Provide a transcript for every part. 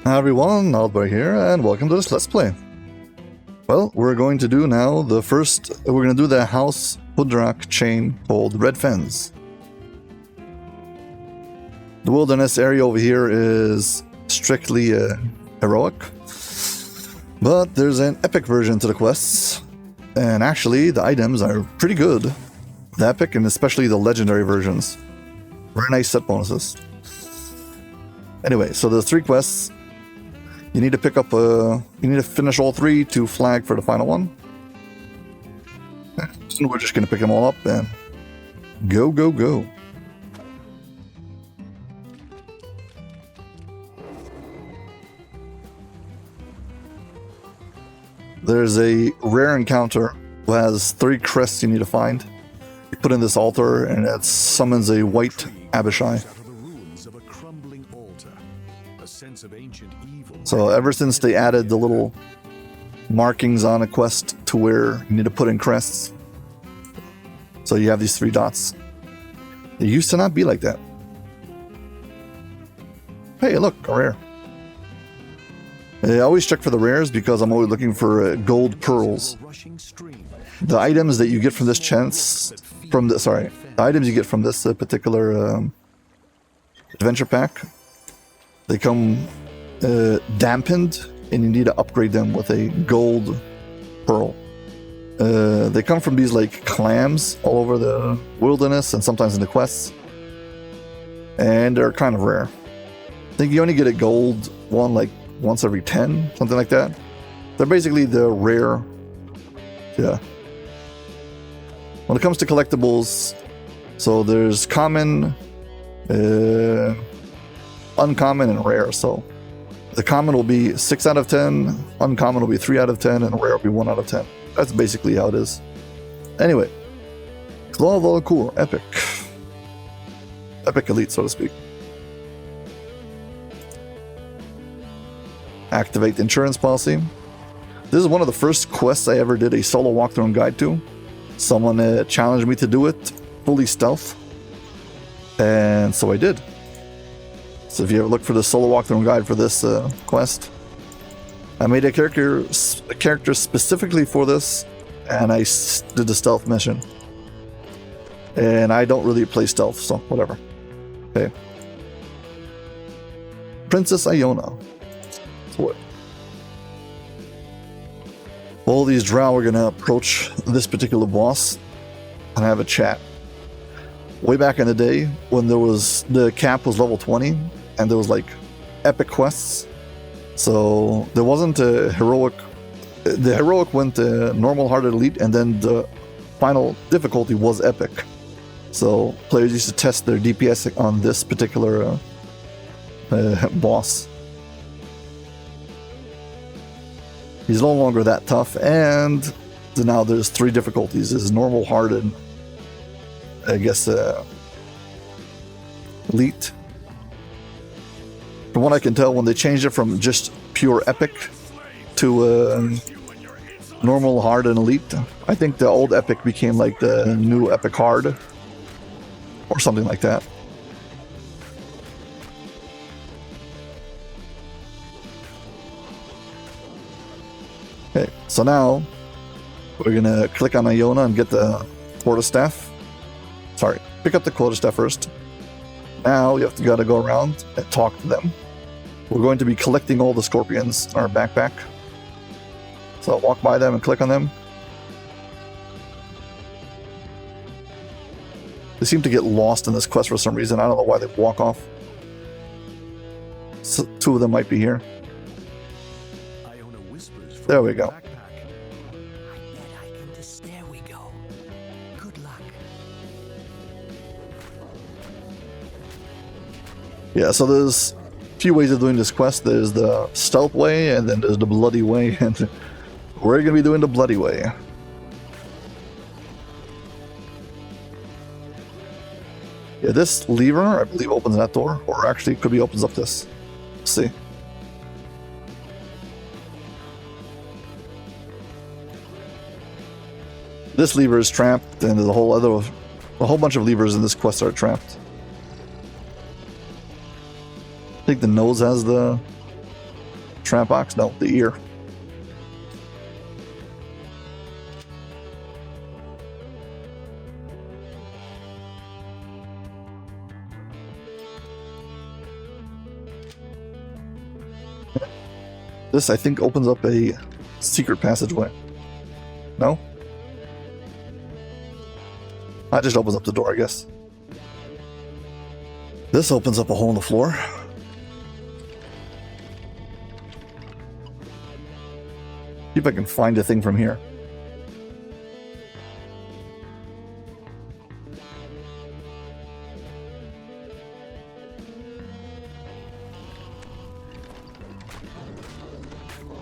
Hi everyone, Aldbar here, and welcome to this Let's Play. Well, we're going to do now we're going to do the House Hudrak chain called Red Fens. The wilderness area over here is strictly heroic, but there's an epic version to the quests, and actually the items are pretty good. The epic and especially the legendary versions. Very nice set bonuses. Anyway, so there's 3 quests. You need to pick up you need to finish all 3 to flag for the final one. So we're just going to pick them all up and go, go, go. There's a rare encounter who has 3 crests you need to find. You put in this altar and it summons a white Abishai. So ever since they added the little markings on a quest to where you need to put in crests, so you have these 3 dots. It used to not be like that. Hey, look, a rare. I always check for the rares because I'm always looking for gold pearls. The items that you get from this the items you get from this particular adventure pack, they come dampened, and you need to upgrade them with a gold pearl. They come from these like clams all over the wilderness and sometimes in the quests, and they're kind of rare. I think you only get a gold one like once every 10, something like that. They're basically the rare. Yeah. When it comes to collectibles, so there's common, uncommon, and rare. So the common will be 6 out of 10, uncommon will be 3 out of 10, and rare will be 1 out of 10. That's basically how it is. Anyway, Vulkoor, epic. Epic elite, so to speak. Activate the insurance policy. This is one of the first quests I ever did a solo walkthrough and guide to. Someone challenged me to do it fully stealth, and so I did. So if you ever look for the solo walkthrough and guide for this quest, I made a character specifically for this, and I did the stealth mission. And I don't really play stealth, so whatever. Okay. Princess Iona. What? All these drow are gonna approach this particular boss and have a chat. Way back in the day, when the cap was level 20, and there was like epic quests, so there wasn't a heroic. The heroic went to normal, hard, elite, and then the final difficulty was epic. So players used to test their DPS on this particular boss. He's no longer that tough, and now there's 3 difficulties. There's normal, hard, and I guess elite. From what I can tell, when they changed it from just pure epic to normal, hard, and elite, I think the old epic became like the new epic hard, or something like that. Okay, so now we're gonna click on Iona and get the quarterstaff. Sorry, pick up the quarterstaff first. Now you gotta go around and talk to them. We're going to be collecting all the scorpions in our backpack. So I'll walk by them and click on them. They seem to get lost in this quest for some reason. I don't know why they walk off. So 2 of them might be here. There we go. There we go. Good luck. Yeah, so there's a few ways of doing this quest. There's the stealth way, and then there's the bloody way, and we're gonna be doing the bloody way. Yeah, this lever, I believe, opens that door, or actually it could be opens up this. Let's see. This lever is trapped, and there's a whole bunch of levers in this quest are trapped. I think the nose has the trap box? No, the ear. This, I think, opens up a secret passageway. No? That just opens up the door, I guess. This opens up a hole in the floor. See if I can find a thing from here.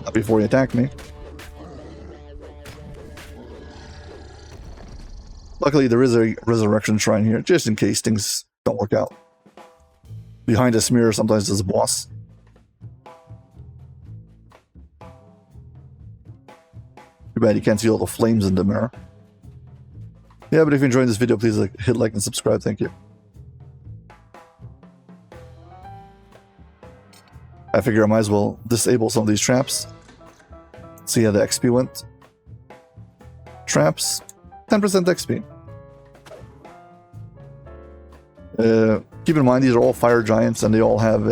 Not before you attack me. Luckily, there is a resurrection shrine here, just in case things don't work out. Behind a mirror, sometimes there's a boss. Too bad you can't see all the flames in the mirror. Yeah, but if you're enjoying this video, please hit like and subscribe. Thank you. I figure I might as well disable some of these traps. See how the XP went. Traps, 10% XP. Keep in mind, these are all fire giants, and they all have,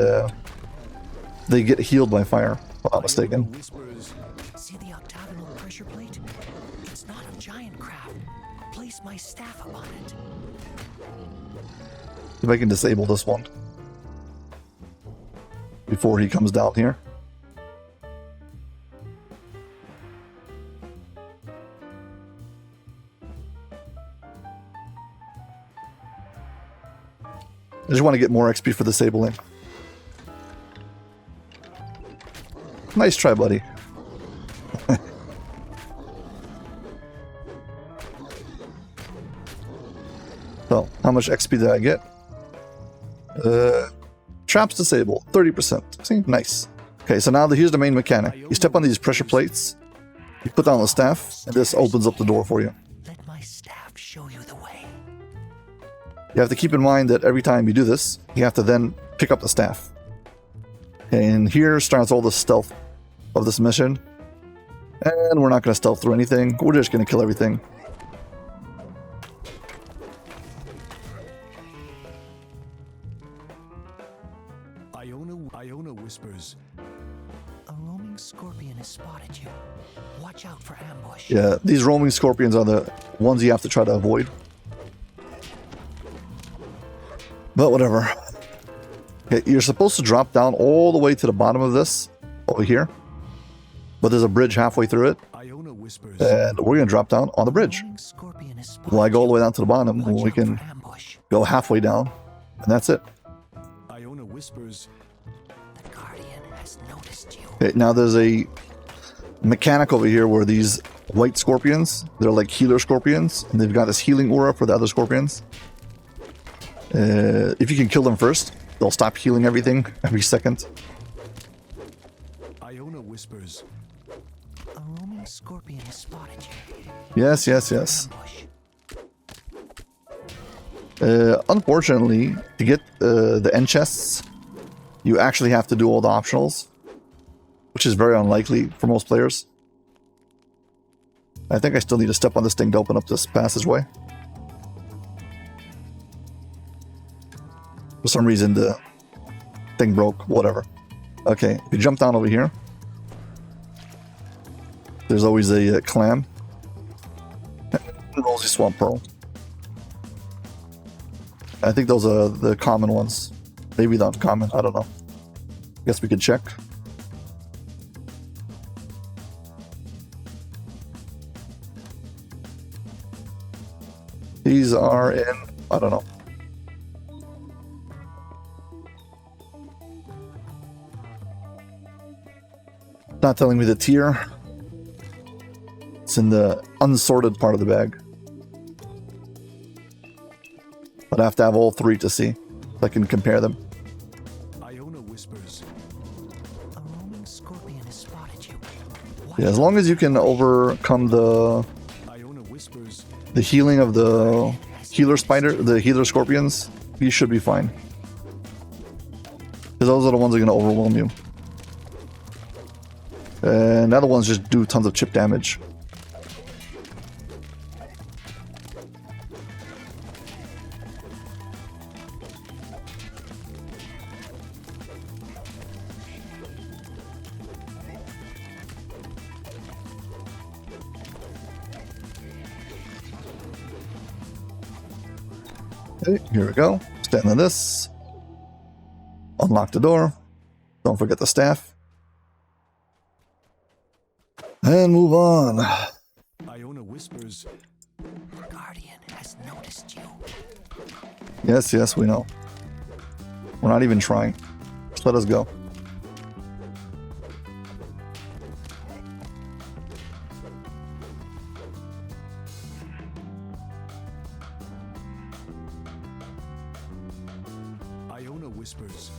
they get healed by fire, if I'm not mistaken. See the octagonal pressure plate? It's not a giant craft. Place my staff upon it. If I can disable this one before he comes down here. I just want to get more XP for disabling. Nice try, buddy. So, how much XP did I get? Traps disabled, 30%. See, nice. Okay, so now here's the main mechanic. You step on these pressure plates, you put down the staff, and this opens up the door for you. Let my staff show you the way. You have to keep in mind that every time you do this, you have to then pick up the staff. And here starts all the stealth of this mission. And we're not going to stealth through anything. We're just going to kill everything. Iona whispers. A roaming scorpion has spotted you. Watch out for ambush. Yeah, these roaming scorpions are the ones you have to try to avoid. But whatever. Okay, you're supposed to drop down all the way to the bottom of this, over here. But there's a bridge halfway through it. And we're going to drop down on the bridge. Well, I go all the way down to the bottom, and we can go halfway down, and that's it. Iona whispers. The Guardian has noticed you. Okay, now there's a mechanic over here where these white scorpions, they're like healer scorpions, and they've got this healing aura for the other scorpions. If you can kill them first, they'll stop healing everything every second. Iona whispers. A roaming scorpion has spotted you. Yes, yes, yes. Unfortunately, to get the end chests, you actually have to do all the optionals, which is very unlikely for most players. I think I still need to step on this thing to open up this passageway. For some reason, the thing broke. Whatever. Okay, if you jump down over here, there's always a clam. Rosy Swamp Pearl. I think those are the common ones. Maybe not common, I don't know. Guess we could check. These are in, I don't know. Not telling me the tier. It's in the unsorted part of the bag. But I have to have all three to see, so I can compare them. Iona whispers. A roaming scorpion has spotted you. Yeah, as long as you can overcome the healing of the healer spider, the healer scorpions, you should be fine. Because those are the ones that are going to overwhelm you. And the other ones just do tons of chip damage. Okay, here we go. Stand on this. Unlock the door. Don't forget the staff. And move on. Iona whispers. Guardian has noticed you. Yes, yes, we know. We're not even trying. Just let us go. Iona whispers.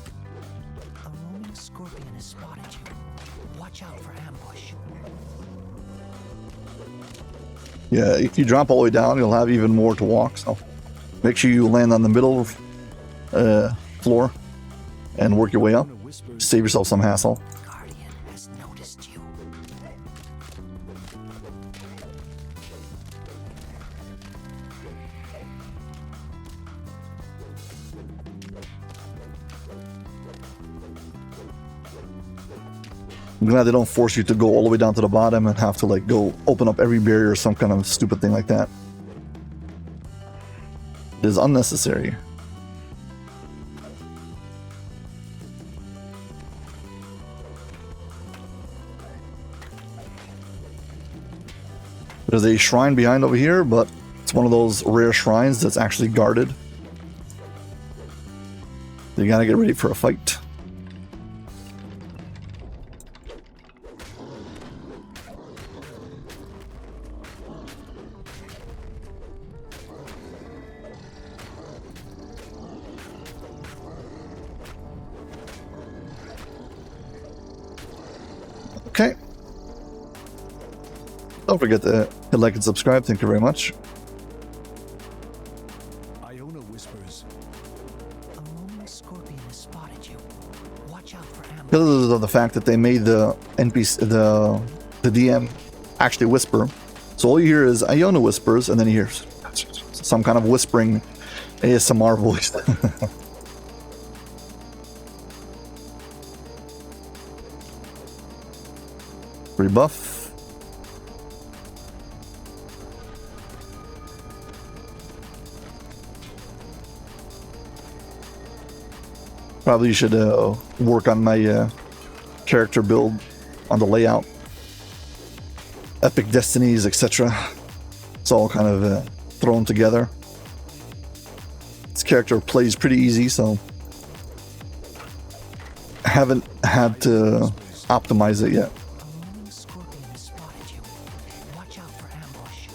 A roaming scorpion has spotted you. Watch out for ambush. Yeah, if you drop all the way down, you'll have even more to walk, so make sure you land on the middle floor and work your way up. Iona whispers. Save yourself some hassle. Guardian has noticed you. I'm glad they don't force you to go all the way down to the bottom and have to like go open up every barrier or some kind of stupid thing like that. It is unnecessary. There's a shrine behind over here, but it's one of those rare shrines that's actually guarded. You gotta get ready for a fight. Okay. Don't forget to hit like and subscribe. Thank you very much. Iona whispers. A roaming scorpion has spotted you. Watch out for ambush. Because of the fact that they made the NPC, the DM actually whisper. So all you hear is Iona whispers, and then you hear some kind of whispering ASMR voice. Rebuff. Probably should work on my character build, on the layout. Epic destinies, etc. It's all kind of thrown together. This character plays pretty easy, so I haven't had to optimize it yet. A roaming scorpion has spotted you. Watch out for ambush.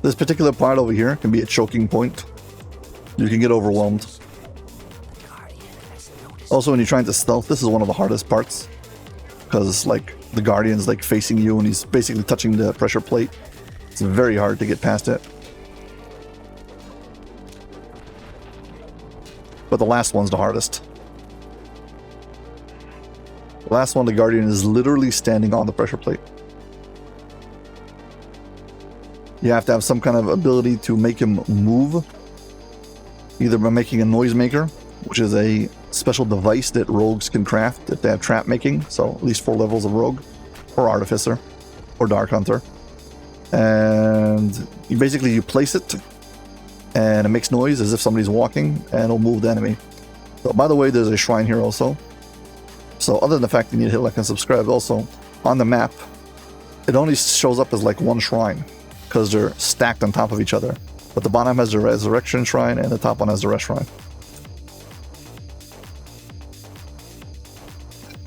This particular part over here can be a choking point. You can get overwhelmed. Guardian has noticed. Also, when you're trying to stealth, this is one of the hardest parts. Because, like, the Guardian's, like, facing you and he's basically touching the pressure plate. It's very hard to get past it. But the last one's the hardest. The last one, the Guardian is literally standing on the pressure plate. You have to have some kind of ability to make him move. Either by making a noisemaker, which is a special device that rogues can craft if they have trap making, so at least 4 levels of rogue, or artificer, or dark hunter. And you basically place it, and it makes noise as if somebody's walking, and it'll move the enemy. So, by the way, there's a shrine here also. So other than the fact you need to hit like and subscribe, also on the map, it only shows up as like one shrine because they're stacked on top of each other. But the bottom has the resurrection shrine and the top one has the rest shrine.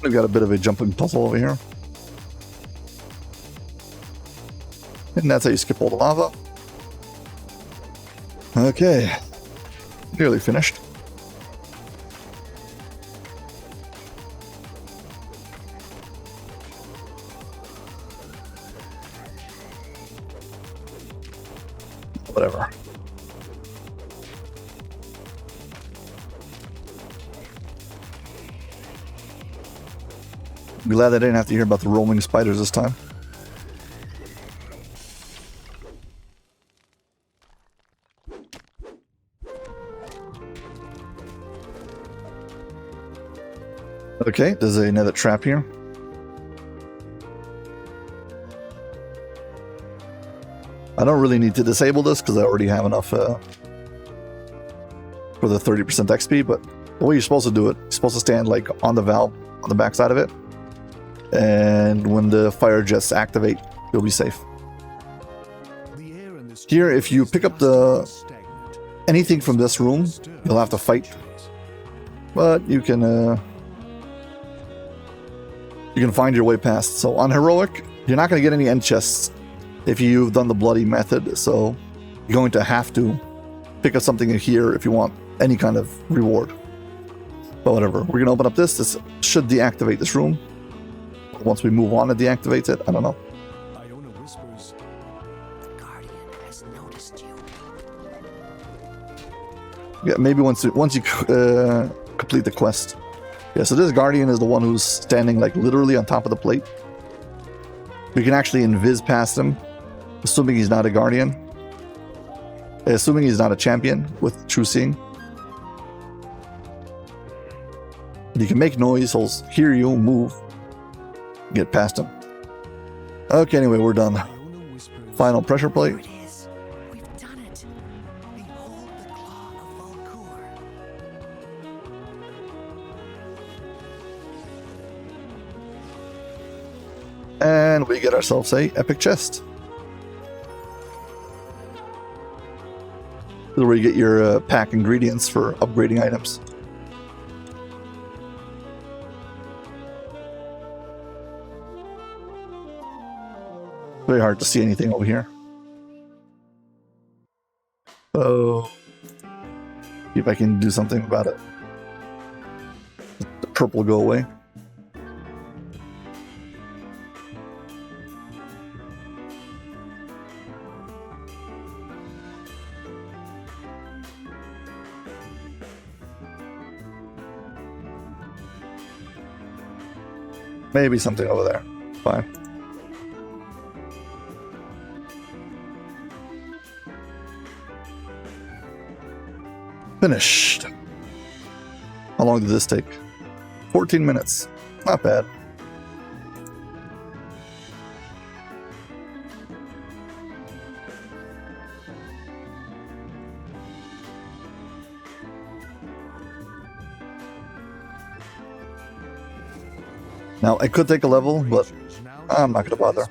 We've got a bit of a jumping puzzle over here. And that's how you skip all the lava. Okay. Nearly finished. Whatever. I'm glad I didn't have to hear about the roaming spiders this time. Okay, there's another trap here. I don't really need to disable this because I already have enough for the 30% XP, but the way you're supposed to do it, you're supposed to stand like on the valve on the back side of it, and when the fire jets activate, you'll be safe. Here, if you pick up anything from this room, you'll have to fight, but you can find your way past. So on heroic, you're not going to get any end chests if you've done the bloody method, so you're going to have to pick up something in here if you want any kind of reward. But whatever, we're going to open up this. This should deactivate this room. Once we move on, it deactivates it. I don't know. Iona whispers. The Guardian has noticed you. Yeah, maybe once you complete the quest. Yeah, so this Guardian is the one who's standing like literally on top of the plate. We can actually invis past him, assuming he's not a Guardian. Assuming he's not a champion with True Seeing. You can make noise, he'll hear you, move, get past him. Okay, anyway, we're done. Iona whispers. Final pressure plate. There it is. We've done it. Behold the claw of Vulkoor. And we get ourselves a epic chest. This is where you get your pack ingredients for upgrading items. Very hard to see anything over here. Oh, see if I can do something about it. The purple go away. Maybe something over there. Fine. Finished. How long did this take? 14 minutes. Not bad. Now, I could take a level, but I'm not going to bother.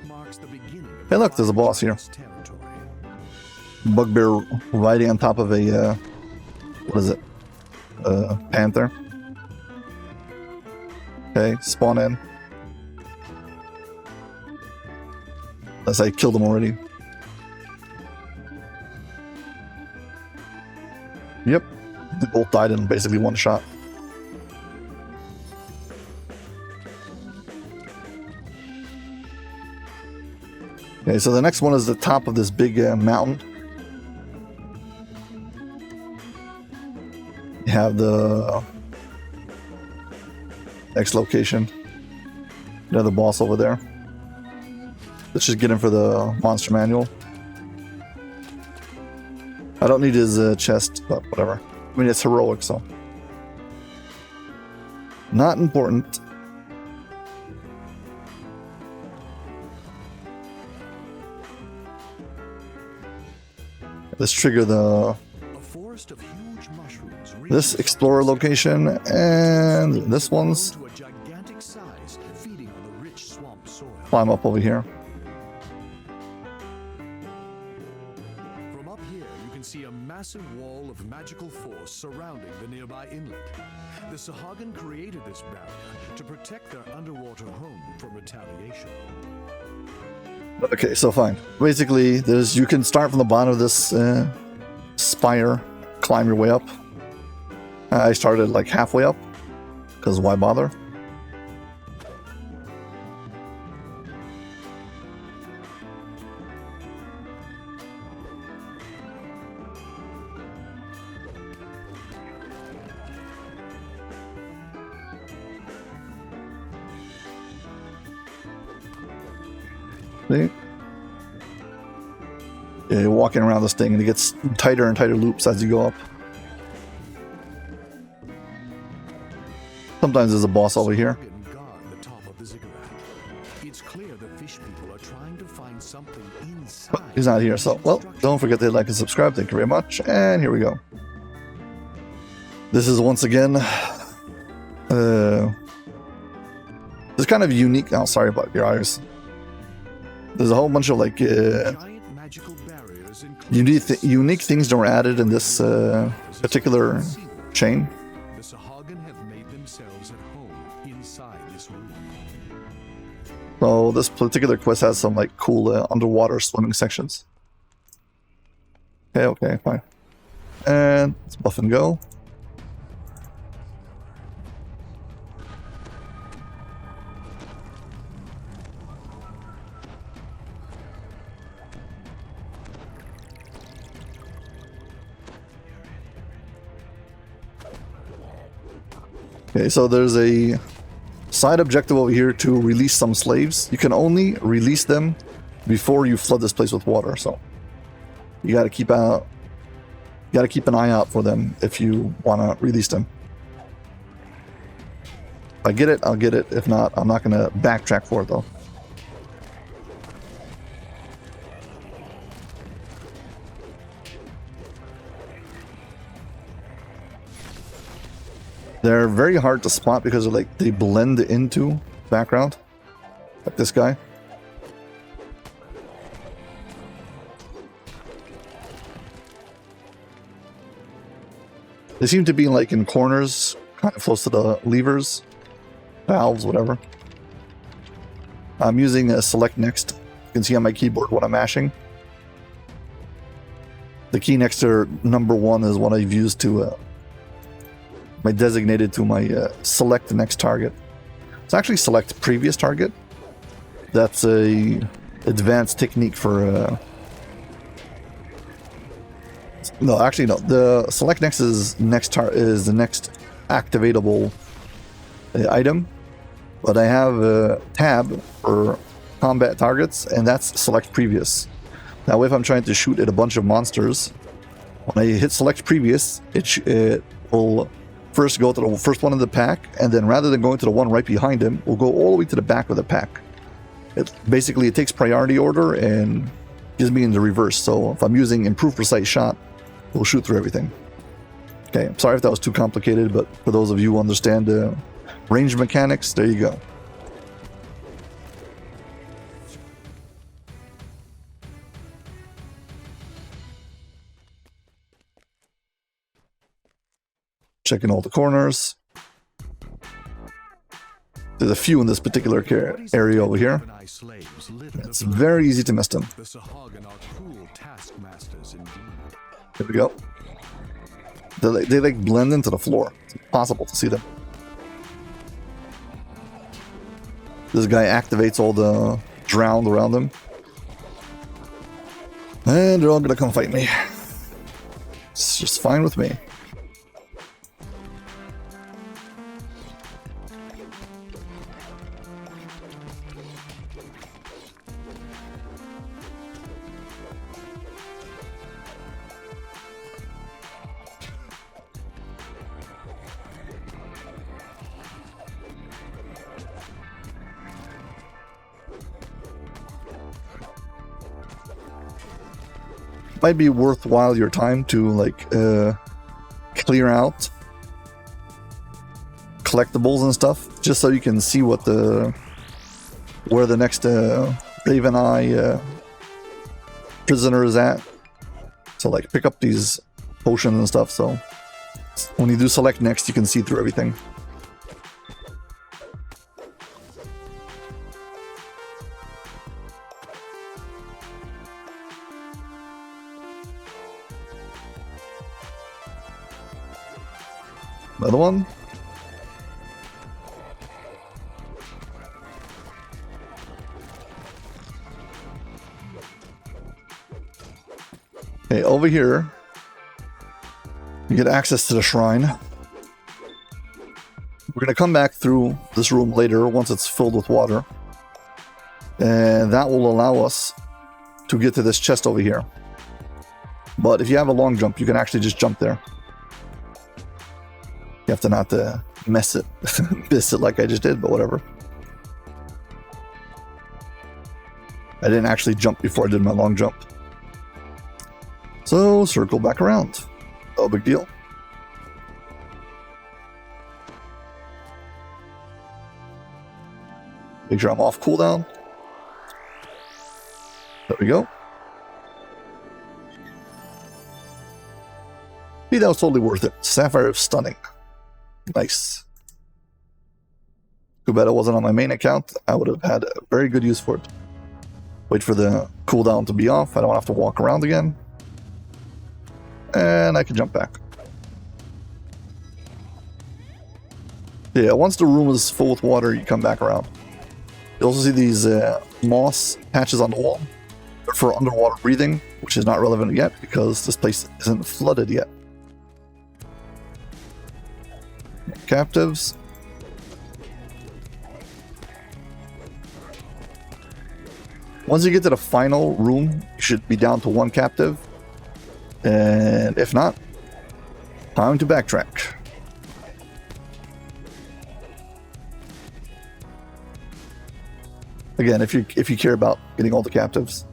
Hey, look, there's a boss here. Bugbear riding on top of a, what is it? Panther. Okay, spawn in. Unless I killed him already. Yep, they both died in basically one shot. Okay, so the next one is the top of this big mountain. You have the next location. Another boss over there. Let's just get him for the monster manual. I don't need his chest, but whatever. I mean, it's heroic, so. Not important. Let's trigger this explorer location and this one's climb up over here. From up here, you can see a massive wall of magical force surrounding the nearby inlet. The Sahagin created this barrier to protect their underwater home from retaliation. Okay, so fine. Basically, you can start from the bottom of this spire, climb your way up. I started like halfway up, because why bother? See? Yeah, you're walking around this thing and it gets tighter and tighter loops as you go up. Sometimes there's a boss over here. Guard the top of the ziggurat. It's clear the fish people are trying to find something inside. But he's not here, so, well, don't forget to like and subscribe. Thank you very much. And here we go. This is once again... it's kind of unique. Oh, sorry about your eyes. There's a whole bunch of like unique things that were added in this particular chain. The Sahagin have made themselves at home inside this room. So this particular quest has some like cool underwater swimming sections. Okay, fine. And let's buff and go. Okay, so there's a side objective over here to release some slaves. You can only release them before you flood this place with water, so you gotta keep an eye out for them if you wanna release them. If I get it, I'll get it. If not, I'm not gonna backtrack for it though. They're very hard to spot because they blend into background, like this guy. They seem to be like in corners, kind of close to the levers, valves, whatever. I'm using a select next. You can see on my keyboard what I'm mashing. The key next to number 1 is what I've used to designated to my select next target. It's actually select previous target. That's a advanced technique for no, actually no. The select next is the next activatable item, but I have a tab for combat targets, and that's select previous. Now, if I'm trying to shoot at a bunch of monsters, when I hit select previous, it will first go to the first one in the pack, and then rather than going to the one right behind him, we'll go all the way to the back of the pack. It takes priority order and gives me in the reverse. So if I'm using improved precise shot, we'll shoot through everything. Okay, I'm sorry if that was too complicated, but for those of you who understand the range mechanics, there you go. Checking all the corners. There's a few in this particular area over here. It's very easy to miss them. Here we go. They like blend into the floor. It's impossible to see them. This guy activates all the drowned around him. And they're all gonna come fight me. It's just fine with me. Might be worthwhile your time to clear out collectibles and stuff, just so you can see where the next Raven Eye prisoner is at. So pick up these potions and stuff, so when you do select next, you can see through everything. Another one. Okay, over here, you get access to the shrine. We're going to come back through this room later once it's filled with water. And that will allow us to get to this chest over here. But if you have a long jump, you can actually just jump there. You have to not mess it, miss it like I just did, but whatever. I didn't actually jump before I did my long jump. So, circle back around. No big deal. Make sure I'm off cooldown. There we go. See, that was totally worth it. Sapphire is stunning. Nice. Too bad it wasn't on my main account. I would have had a very good use for it. Wait for the cooldown to be off. I don't have to walk around again. And I can jump back. Yeah, once the room is full with water, you come back around. You also see these moss patches on the wall. They're for underwater breathing, which is not relevant yet because this place isn't flooded yet. Captives. Once you get to the final room, you should be down to 1 captive. And if not, time to backtrack. Again, if you care about getting all the captives.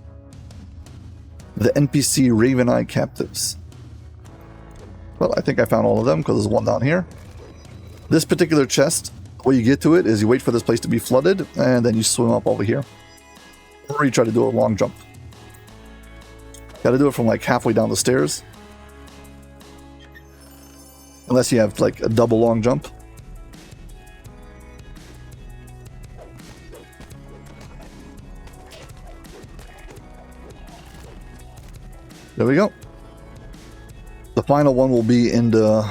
The NPC Raven Eye captives. Well, I think I found all of them because there's one down here. This particular chest, the way you get to it is you wait for this place to be flooded and then you swim up over here. Or you try to do a long jump. Got to do it from like halfway down the stairs. Unless you have like a double long jump. There we go. The final one will be in the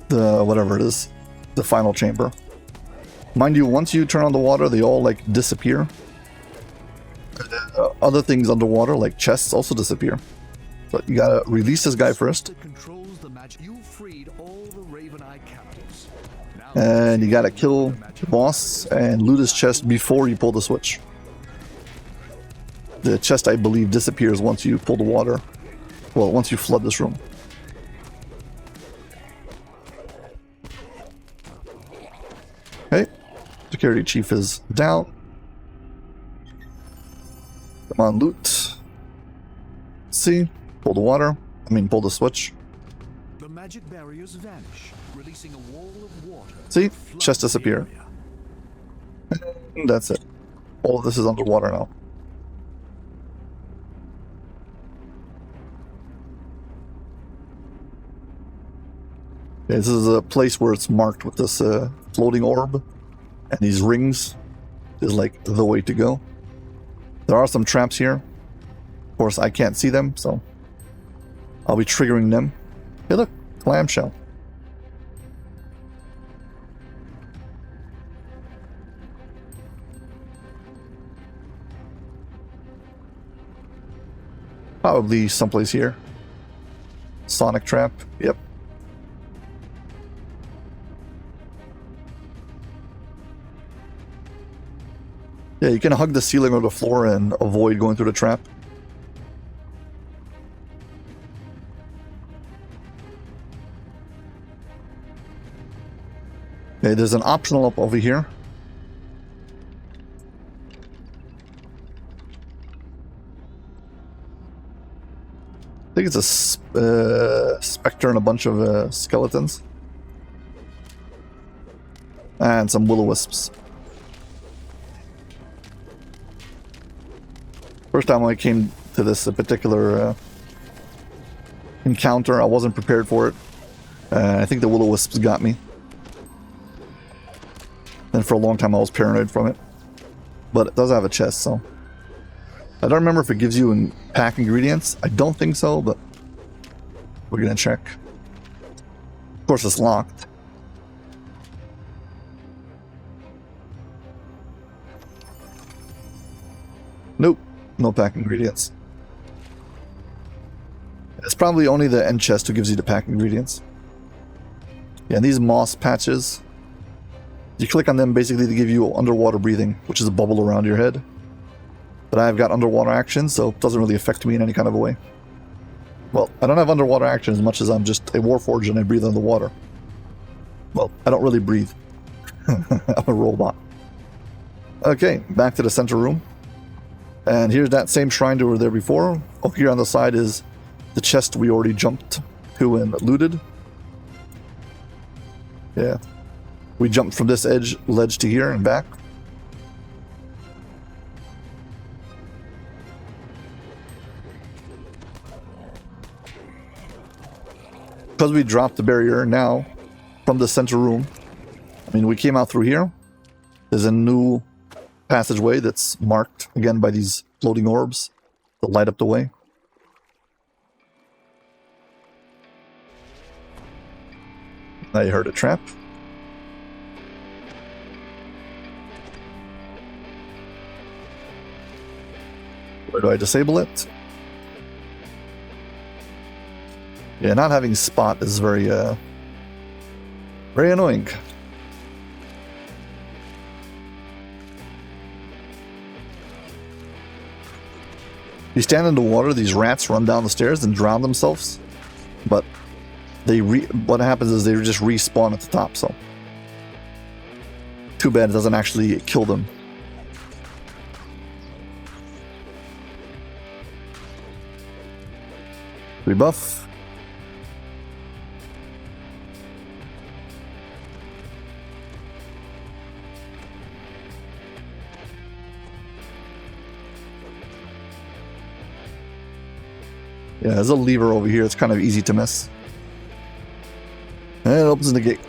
whatever it is, the final chamber. Mind you, once you turn on the water, they all like disappear. Other things underwater, like chests, also disappear. But you gotta release this guy first. And you gotta kill the boss and loot his chest before you pull the switch. The chest, I believe, disappears once you pull the water. Well, once you flood this room. Okay. Security chief is down. Come on, loot. Let's see. Pull the water. Pull the switch. The magic barriers vanish, releasing a wall of water. See? Chest disappear. And that's it. All of this is underwater now. Okay, this is a place where it's marked with this floating orb. And these rings is like the way to go. There are some traps here. Of course, I can't see them, so I'll be triggering them. Hey, look, clamshell. Probably someplace here. Sonic trap, yep. Yeah, you can hug the ceiling or the floor and avoid going through the trap. Okay, there's an optional up over here. I think it's a specter and a bunch of skeletons. And some will-o-wisps. First time I came to this particular encounter, I wasn't prepared for it. I think the will-o-wisps got me. And for a long time I was paranoid from it. But it does have a chest, so... I don't remember if it gives you pack ingredients. I don't think so, but... we're gonna check. Of course it's locked. Nope. No pack ingredients. It's probably only the end chest who gives you the pack ingredients. Yeah, and these moss patches You click on them basically to give you underwater breathing, which is a bubble around your head. But I've got underwater action, so it doesn't really affect me in any kind of a way. Well, I don't have underwater action as much as I'm just a warforged and I breathe underwater. Well, I don't really breathe. I'm a robot. Okay, back to the center room. And here's that same shrine that were there before. Oh, here on the side is the chest we already jumped to and looted. Yeah. We jumped from this ledge to here and back. Because we dropped the barrier now from the center room. I mean, we came out through here. There's a new passageway that's marked again by these floating orbs that light up the way. Now you heard a trap. Where do I disable it? Yeah, not having spot is very annoying. You stand in the water, these rats run down the stairs and drown themselves, but what happens is they just respawn at the top, so too bad it doesn't actually kill them. Rebuff. Yeah, there's a lever over here. It's kind of easy to miss. And it opens the gate.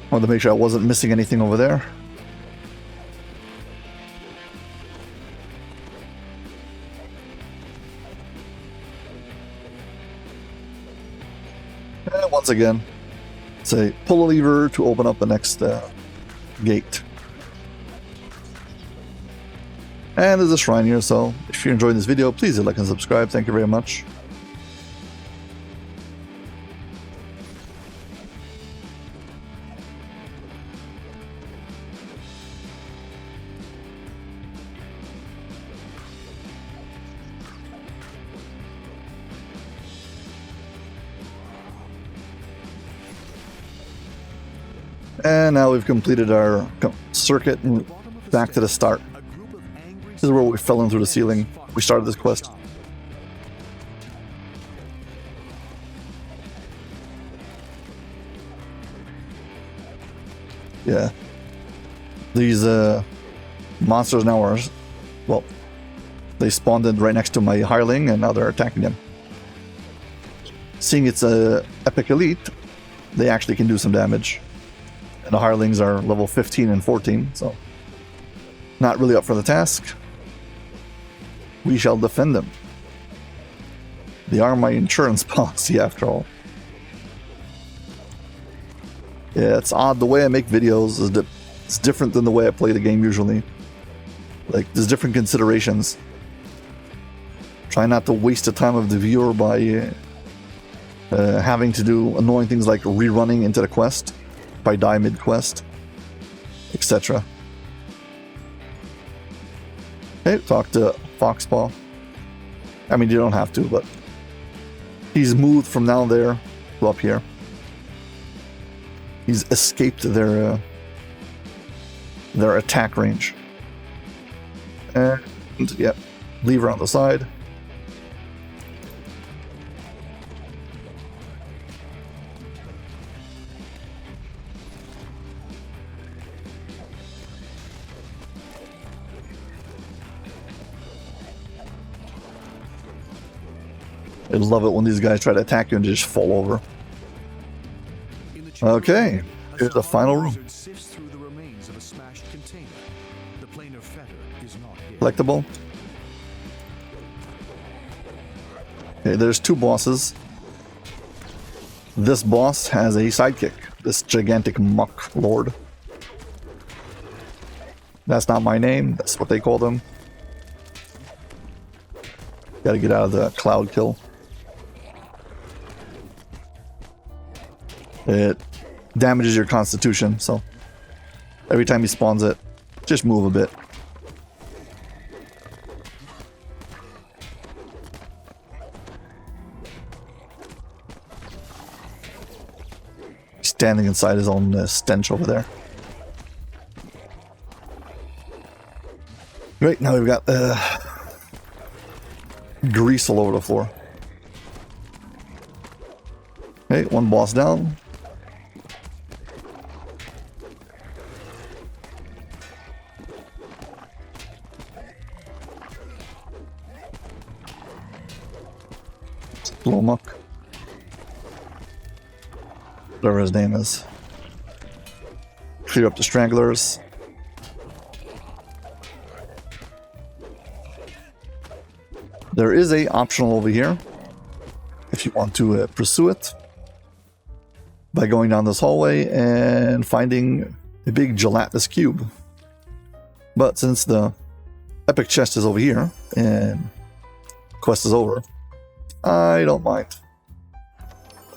I wanted to make sure I wasn't missing anything over there. And once again, say pull a lever to open up the next gate. And there's a shrine here, so if you're enjoying this video, please hit like and subscribe. Thank you very much. And now we've completed our circuit and back to the start. This is where we fell in through the ceiling. We started this quest. Yeah. These monsters now are, well, they spawned in right next to my hireling and now they're attacking them. Seeing it's a epic elite, they actually can do some damage. And the hirelings are level 15 and 14, so not really up for the task. We shall defend them. They are my insurance policy after all. Yeah, it's odd. The way I make videos is it's different than the way I play the game usually. Like, there's different considerations. Try not to waste the time of the viewer by having to do annoying things like rerunning into the quest. If I die mid-quest, etc. Okay, talk to Foxpaw. I mean, you don't have to, but he's moved from down there to up here. He's escaped their attack range. And yeah, lever on the side. I love it when these guys try to attack you and just fall over. Okay, here's the final room. Collectible. Okay, there's two bosses. This boss has a sidekick, this gigantic muck lord. That's not my name. That's what they call them. Gotta get out of the cloud kill. It damages your constitution, so every time he spawns it, just move a bit. Standing inside his own stench over there. Right, now we've got grease all over the floor. Okay, one boss down. Little muck. Whatever his name is. Clear up the stragglers. There is a optional over here if you want to pursue it by going down this hallway and finding a big gelatinous cube. But since the epic chest is over here and quest is over, I don't mind.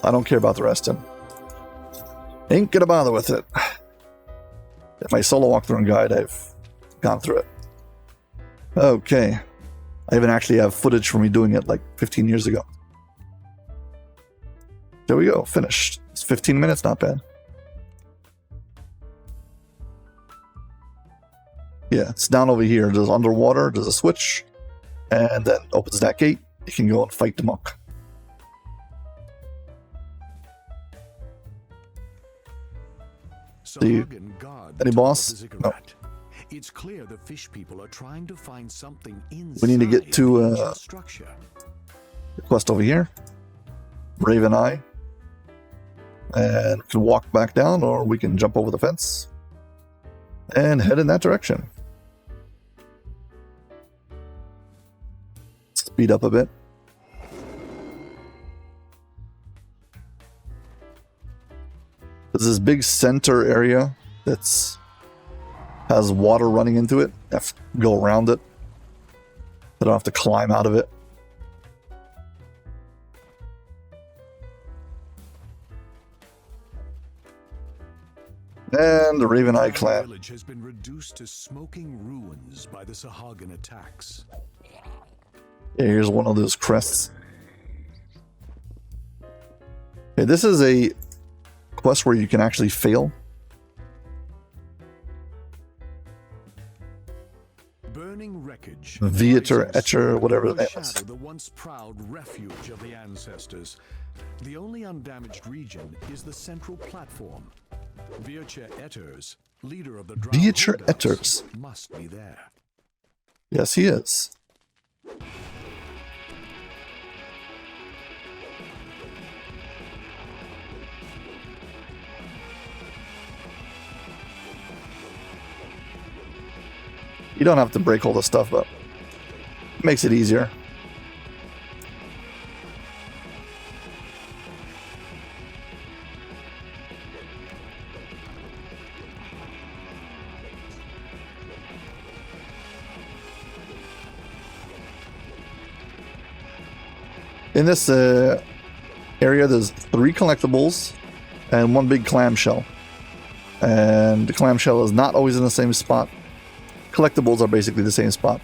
I don't care about the rest of them. Ain't gonna bother with it. In my solo walkthrough and guide, I've gone through it. Okay. I even actually have footage from me doing it like 15 years ago. There we go, finished. It's 15 minutes, not bad. Yeah, it's down over here. There's underwater, there's a switch, and then opens that gate. You can go and fight the muck. Any boss? No. It's clear the fish people are trying to find something inside. We need to get to the quest over here. Raven Eye. And we can walk back down, or we can jump over the fence and head in that direction. Speed up a bit. There's this big center area that's has water running into it. You have to go around it. I don't have to climb out of it. And the Raven Eye clan. The village has been reduced to smoking ruins by the Sahagan attacks. Yeah, here's one of those crests. Okay, this is a quest where you can actually fail. Burning wreckage. Viator, Etcher, whatever the name is. The once proud refuge of the ancestors. The only undamaged region is the central platform. Viator Etters, leader of the Viator Etters must be there. Yes, he is. You don't have to break all the stuff up. It makes it easier. In this area, there's 3 collectibles and 1 big clamshell. And the clamshell is not always in the same spot. Collectibles are basically the same spot.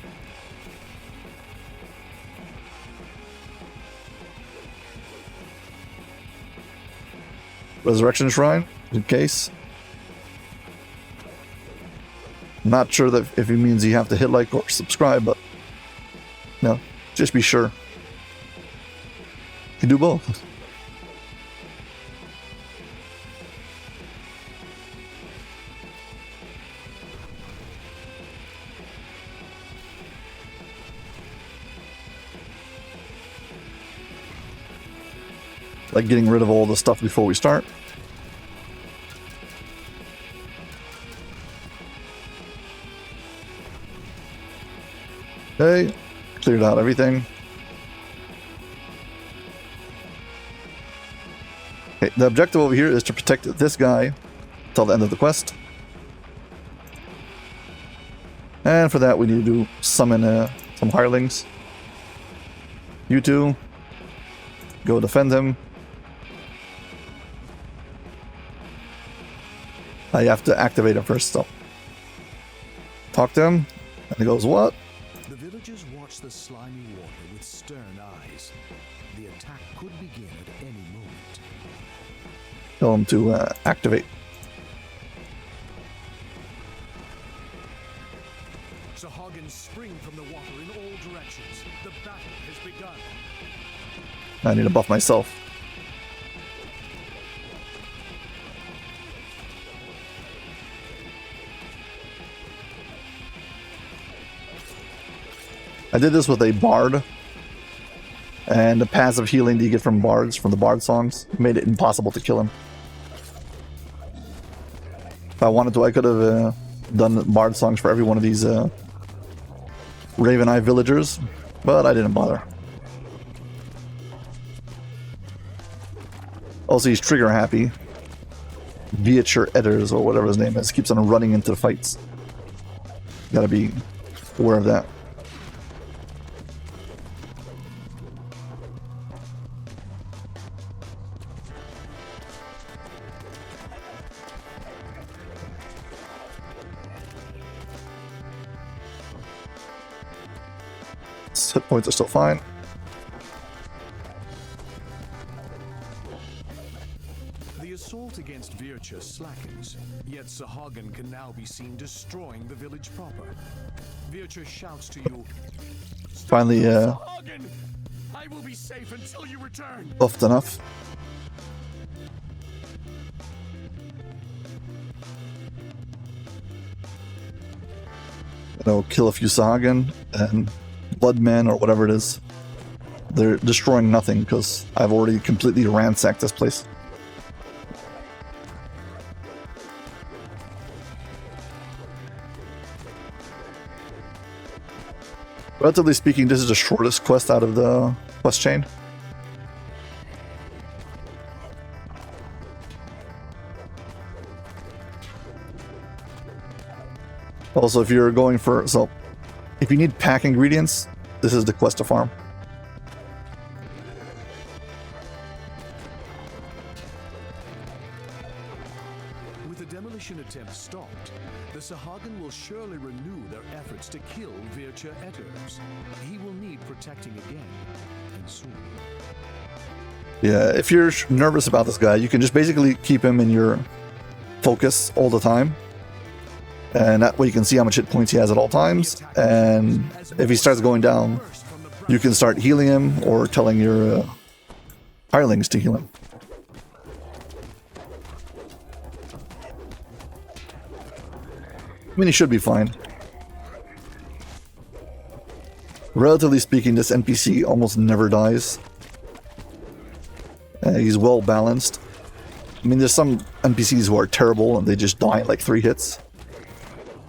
Resurrection Shrine, in case. I'm not sure that if it means you have to hit like or subscribe, but no, just be sure. You can do both. Like getting rid of all the stuff before we start. Okay, cleared out everything. Okay, the objective over here is to protect this guy till the end of the quest. And for that, we need to summon some hirelings. You two, go defend him. I have to activate him first, though. Talk to him, and he goes, what? The villagers watch the slimy water with stern eyes. The attack could begin at any moment. Tell him to activate. Sahagins spring from the water in all directions. The battle has begun. I need to buff myself. I did this with a bard, and the passive healing that you get from bards, from the bard songs, made it impossible to kill him. If I wanted to, I could have done bard songs for every one of these Raven Eye villagers, but I didn't bother. Also, he's trigger happy. Viacher Edders, or whatever his name is, keeps on running into the fights. Gotta be aware of that. Hit points are still fine. The assault against Vircha slackens, yet Sahagin can now be seen destroying the village proper. Vircha shouts to you, Finally, Sahagin! I will be safe until you return! buffed enough. I'll kill a few Sahagin and Bloodmen or whatever it is. They're destroying nothing because I've already completely ransacked this place. Relatively speaking, this is the shortest quest out of the quest chain. Also, if you're going for... So, if you need pack ingredients, this is the quest to farm. With the demolition attempt stopped, the Sahagin will surely renew their efforts to kill Vircha Etters. He will need protecting again, and soon. Yeah, if you're nervous about this guy, you can just basically keep him in your focus all the time. And that way you can see how much hit points he has at all times. And if he starts going down, you can start healing him or telling your hirelings to heal him. I mean, he should be fine. Relatively speaking, this NPC almost never dies. He's well balanced. I mean, there's some NPCs who are terrible and they just die in like 3 hits.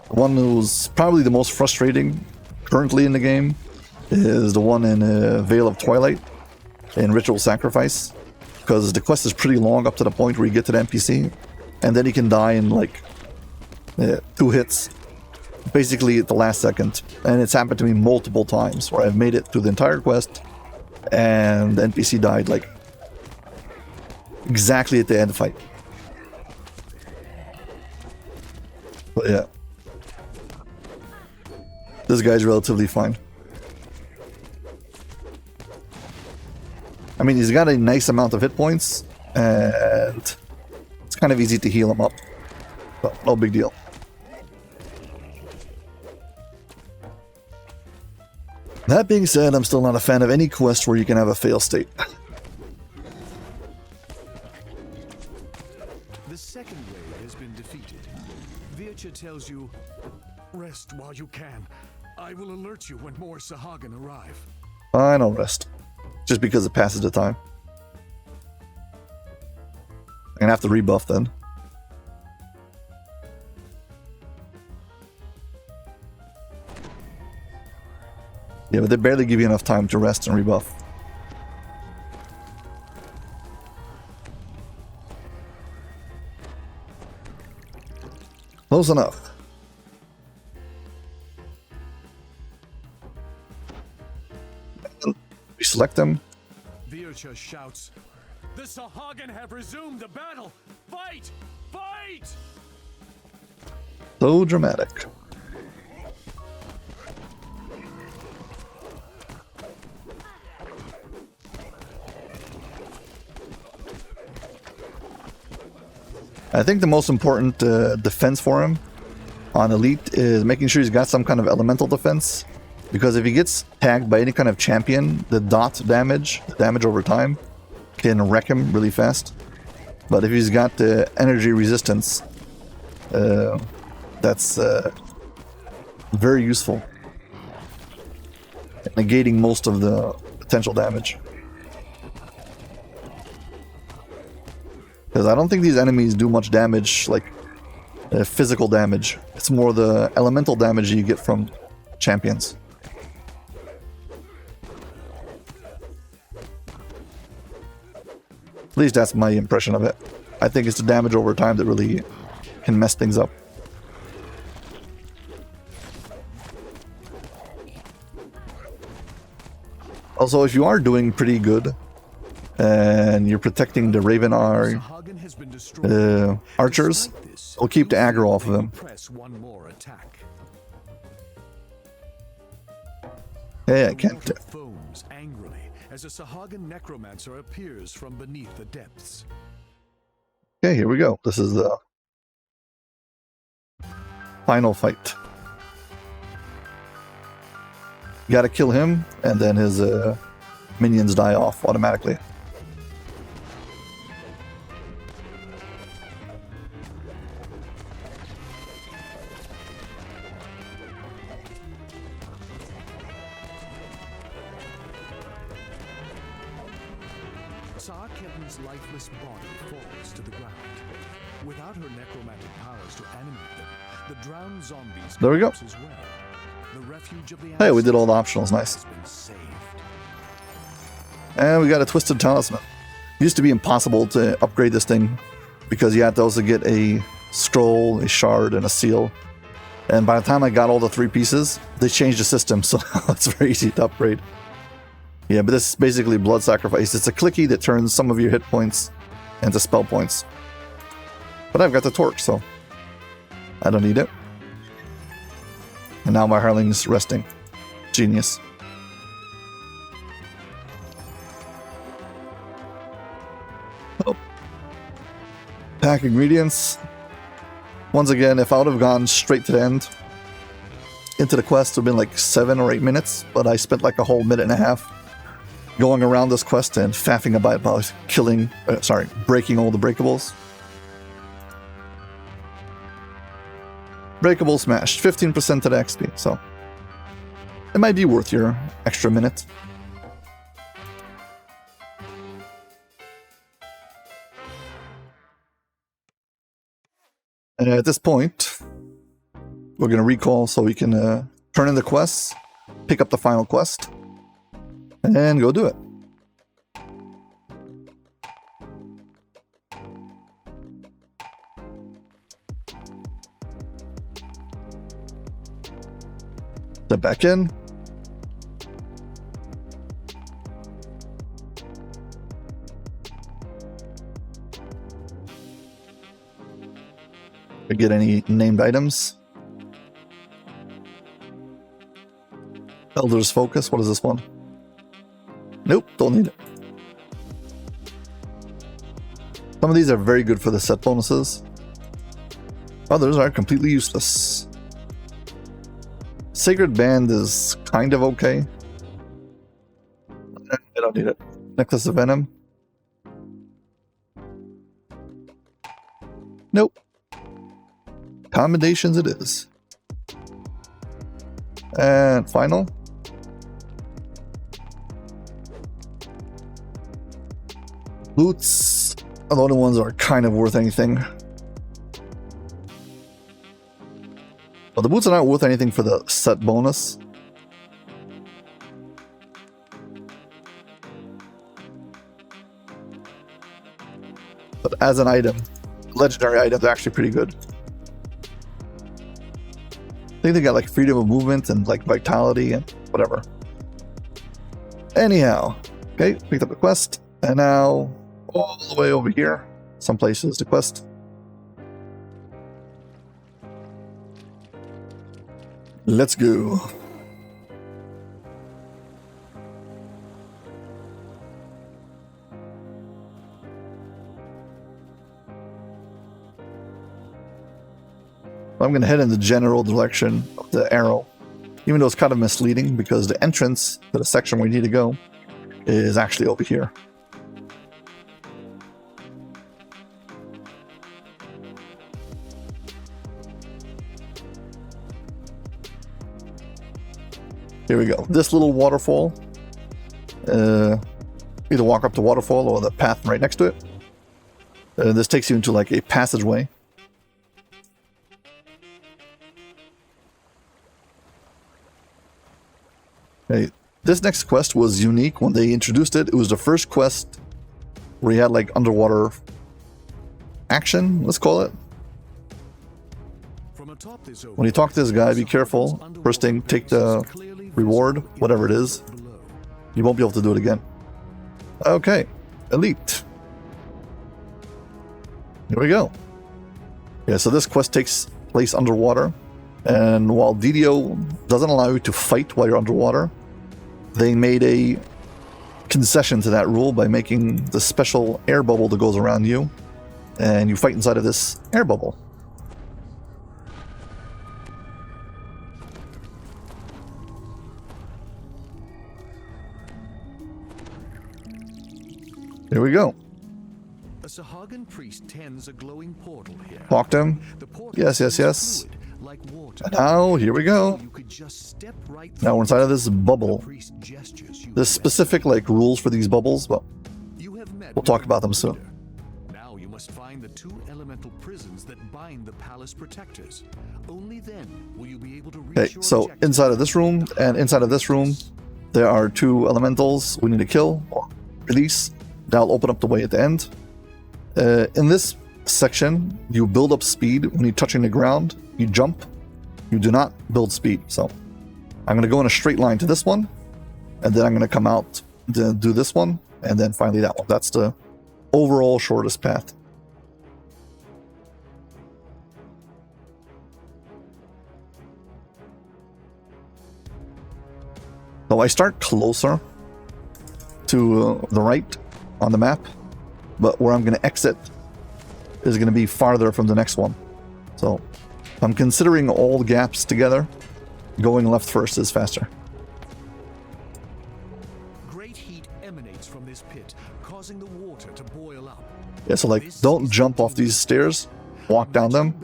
The one who's probably the most frustrating currently in the game is the one in Veil of Twilight in Ritual Sacrifice, because the quest is pretty long up to the point where you get to the NPC, and then he can die in like 2 hits, basically at the last second. And it's happened to me multiple times where I've made it through the entire quest and the NPC died like exactly at the end of the fight. But yeah, this guy's relatively fine. I mean, he's got a nice amount of hit points, and it's kind of easy to heal him up. But no big deal. That being said, I'm still not a fan of any quest where you can have a fail state. The second wave has been defeated. Vircha tells you, rest while you can. I will alert you when more Sahagin arrive. I don't rest. Just because it passes the time. I'm gonna have to rebuff then. Yeah, but they barely give you enough time to rest and rebuff. Close enough. select them. Vircha shouts, "The Sahagin have resumed the battle! Fight! Fight!" So dramatic. I think the most important defense for him on Elite is making sure he's got some kind of elemental defense. Because if he gets tagged by any kind of champion, the dot damage, the damage over time, can wreck him really fast. But if he's got the energy resistance, that's very useful. Negating most of the potential damage. Because I don't think these enemies do much damage, like physical damage. It's more the elemental damage you get from champions. At least that's my impression of it. I think it's the damage over time that really can mess things up. Also, if you are doing pretty good, and you're protecting the Raven archers, will keep the aggro off of them. Hey, I can't. Foams angrily as a Sahagin necromancer appears from beneath the depths. Okay, here we go. This is the final fight. You gotta kill him, and then his minions die off automatically. Sahagins' lifeless body falls to the ground. Without her necromantic powers to animate them, the drowned zombies there we go. as well. The refuge of the Hey, we did all the optionals, nice. has been saved. And we got a Twisted Talisman. It used to be impossible to upgrade this thing because you had to also get a scroll, a shard, and a seal. And by the time I got all the 3 pieces, they changed the system, so it's very easy to upgrade. Yeah, but this is basically blood sacrifice. It's a clicky that turns some of your hit points into spell points. But I've got the torch, so I don't need it. And now my Harling is resting. Genius. Oh. Pack ingredients. Once again, if I would have gone straight to the end, into the quest, it would have been like 7 or 8 minutes, but I spent like a whole minute and a half going around this quest and faffing about breaking all the breakables. Breakable smashed, 15% to the XP, so it might be worth your extra minute. And at this point, we're going to recall so we can turn in the quests, pick up the final quest, and go do it. Step back in. Get any named items. Elder's Focus, what is this one? Nope, don't need it. Some of these are very good for the set bonuses. Others are completely useless. Sacred Band is kind of okay. I don't need it. Necklace of Venom. Nope. Commendations it is. And final. Boots. The only ones that are kind of worth anything. Well, the boots are not worth anything for the set bonus. But as an item, legendary items are actually pretty good. I think they got like freedom of movement and like vitality and whatever. Anyhow, okay, picked up the quest, and now all the way over here, some places to quest. Let's go. I'm going to head in the general direction of the arrow, even though it's kind of misleading because the entrance to the section we need to go is actually over here. Here we go. This little waterfall, either walk up the waterfall or the path right next to it. This takes you into like a passageway. Okay. This next quest was unique when they introduced it. It was the first quest where you had like underwater action, let's call it. When you talk to this guy, be careful. First thing, take the reward, whatever it is. You won't be able to do it again. Okay, elite. Here we go. Yeah, so this quest takes place underwater. And while DDO doesn't allow you to fight while you're underwater, they made a concession to that rule by making the special air bubble that goes around you, and you fight inside of this air bubble. Here we go. A Sahagan priest tends a glowing portal here. Talk to him. Yes, yes, yes. Like water. And now, here we go. You could just step right Now we're inside of this bubble. There's specific like rules for these bubbles, but we'll talk about them soon. Now you must find the two elemental prisons that bind the palace protectors. Only then will you be able to reach Okay, your so objective. inside of this room and inside of this room, there are two elementals we need to kill or release. That'll open up the way at the end. In this section, you build up speed when you're touching the ground. You jump. You do not build speed. So I'm going to go in a straight line to this one, and then I'm going to come out to do this one, and then finally that one. That's the overall shortest path. So I start closer to the right on the map, but where I'm going to exit is going to be farther from the next one. So I'm considering all the gaps together. Going left first is faster. Great heat emanates from this pit, causing the water to boil up. Yeah, so like don't jump off these stairs, walk down them,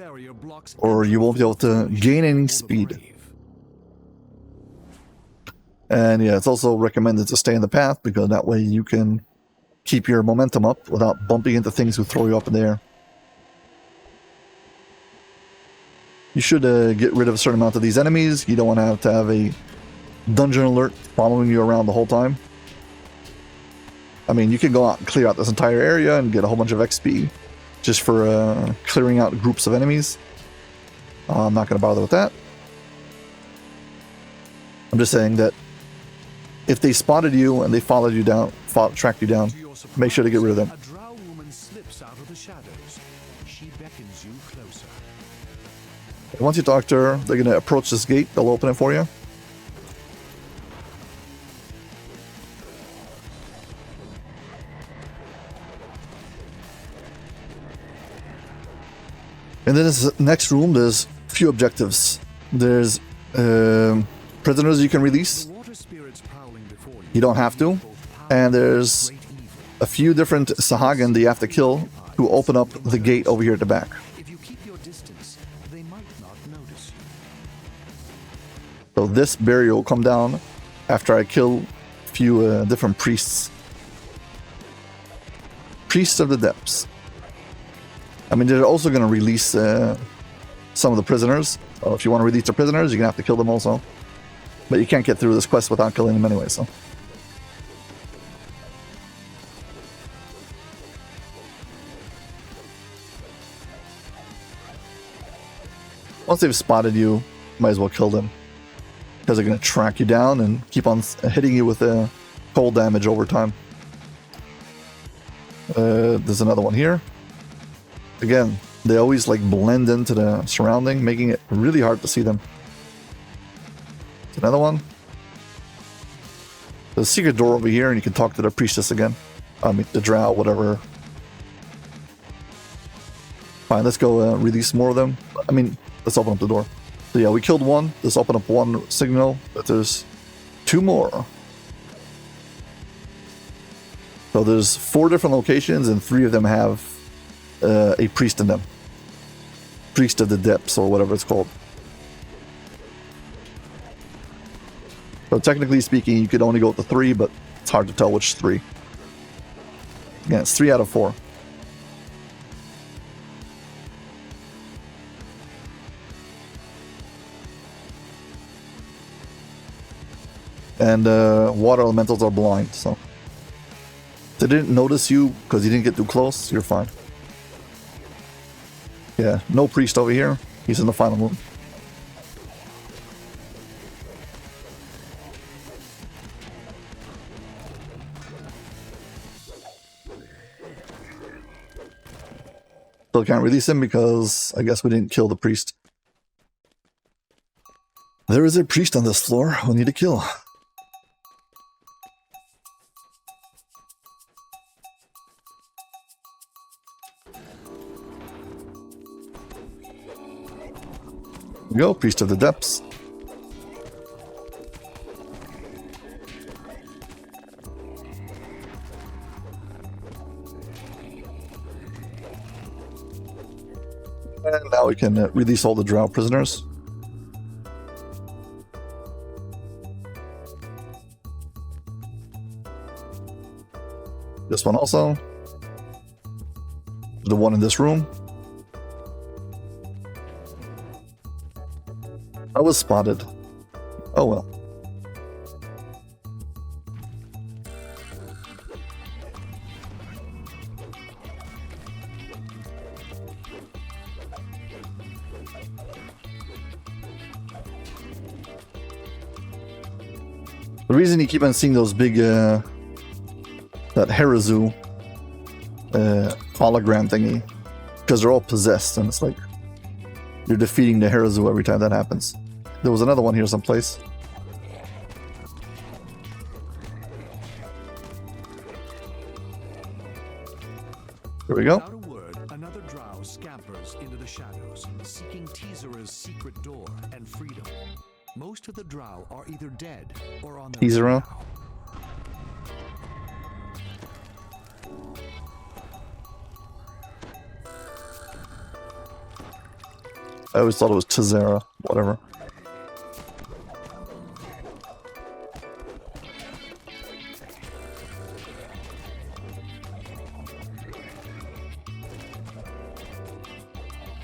or you won't be able to gain any speed. And yeah, it's also recommended to stay in the path because that way you can keep your momentum up without bumping into things who throw you up in the air. You should get rid of a certain amount of these enemies. You don't want to have a dungeon alert following you around the whole time. I mean, you can go out and clear out this entire area and get a whole bunch of XP just for clearing out groups of enemies. I'm not going to bother with that. I'm just saying that if they spotted you and they followed you down, tracked you down, make sure to get rid of them. A drow woman slips out of the shadows. She beckons you closer. Once you talk to her, they're going to approach this gate. They'll open it for you. And then this next room, there's a few objectives. There's prisoners you can release. Water spirits prowling before you. You don't have to. And there's a few different Sahagan that you have to kill to open up the gate over here at the back. If you keep your distance, they might not notice you. So this barrier will come down after I kill a few different priests. Priests of the Depths. I mean, they're also going to release some of the prisoners. So if you want to release the prisoners, you're going to have to kill them also. But you can't get through this quest without killing them anyway, so. Once they've spotted you, might as well kill them. Because they're going to track you down and keep on hitting you with cold damage over time. There's another one here. Again, they always like blend into the surrounding, making it really hard to see them. There's another one. There's a secret door over here, and you can talk to the priestess again. I mean, the drow, whatever. Fine, let's go release more of them. I mean, let's open up the door. So yeah, we killed one. Let's open up one signal, but there's 2 more. So there's 4 different locations, and 3 of them have a priest in them. Priest of the Depths, or whatever it's called. So technically speaking, you could only go with the 3, but it's hard to tell which 3. Again, it's 3 out of 4. And water elementals are blind, so they didn't notice you because you didn't get too close. You're fine. Yeah, no priest over here. He's in the final room. Still can't release him because I guess we didn't kill the priest. There is a priest on this floor we need to kill. Here we go, Priest of the Depths. And now we can release all the drow prisoners. This one also. The one in this room. I was spotted. Oh well. The reason you keep on seeing those big, that Herazu hologram thingy, because they're all possessed, and it's like you're defeating the Herazu every time that happens. There was another one here someplace. Here we go. Without a word, another drow scampers into the shadows, seeking Teezera's secret door and freedom. Most of the drow are either dead or on their way Teezera. now. I always thought it was Teezera, whatever.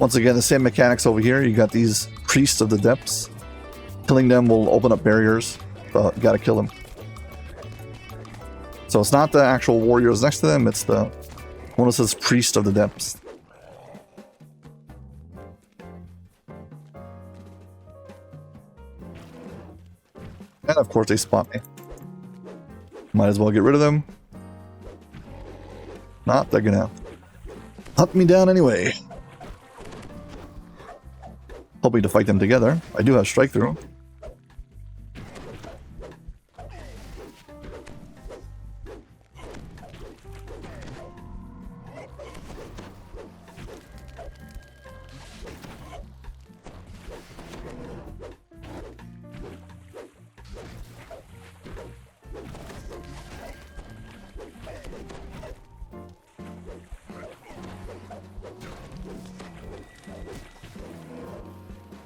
Once again, the same mechanics over here. You got these priests of the depths. Killing them will open up barriers, but you gotta kill them. So it's not the actual warriors next to them, it's the one that says priest of the depths. And of course they spot me. Might as well get rid of them. Not, they're gonna hunt me down anyway. Hoping to fight them together. I do have strike through.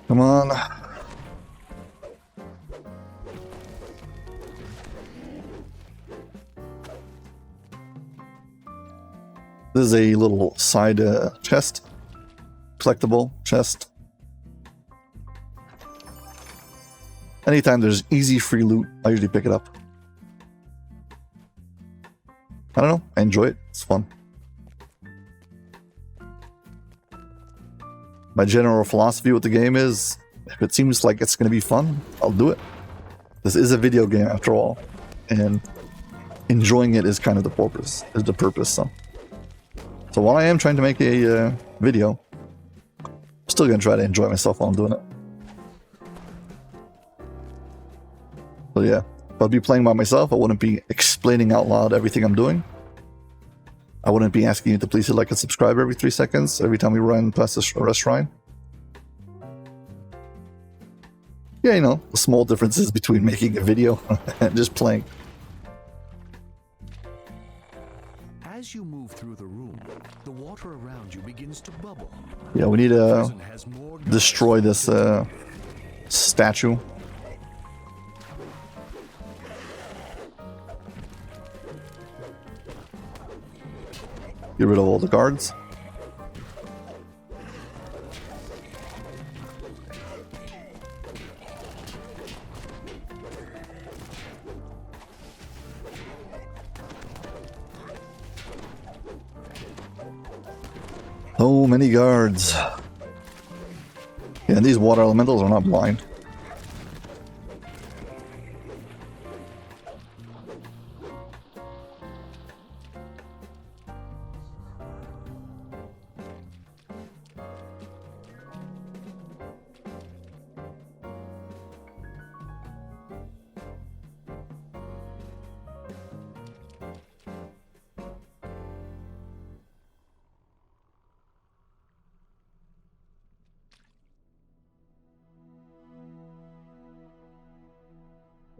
Come on. This is a little side chest. Collectible chest. Anytime there's easy free loot, I usually pick it up. I don't know. I enjoy it. It's fun. My general philosophy with the game is, if it seems like it's going to be fun, I'll do it. This is a video game after all, and enjoying it is kind of the purpose. So while I am trying to make a video, I'm still gonna try to enjoy myself while I'm doing it. So yeah, if I'd be playing by myself, I wouldn't be explaining out loud everything I'm doing. I wouldn't be asking you to please hit like and subscribe every 3 seconds every time we run past a restaurant. Yeah, you know, the small differences between making a video and just playing. As you move through the room, the water around you begins to bubble. Yeah, we need to destroy this statue. Get rid of all the guards. So many guards. Yeah, these water elementals are not blind.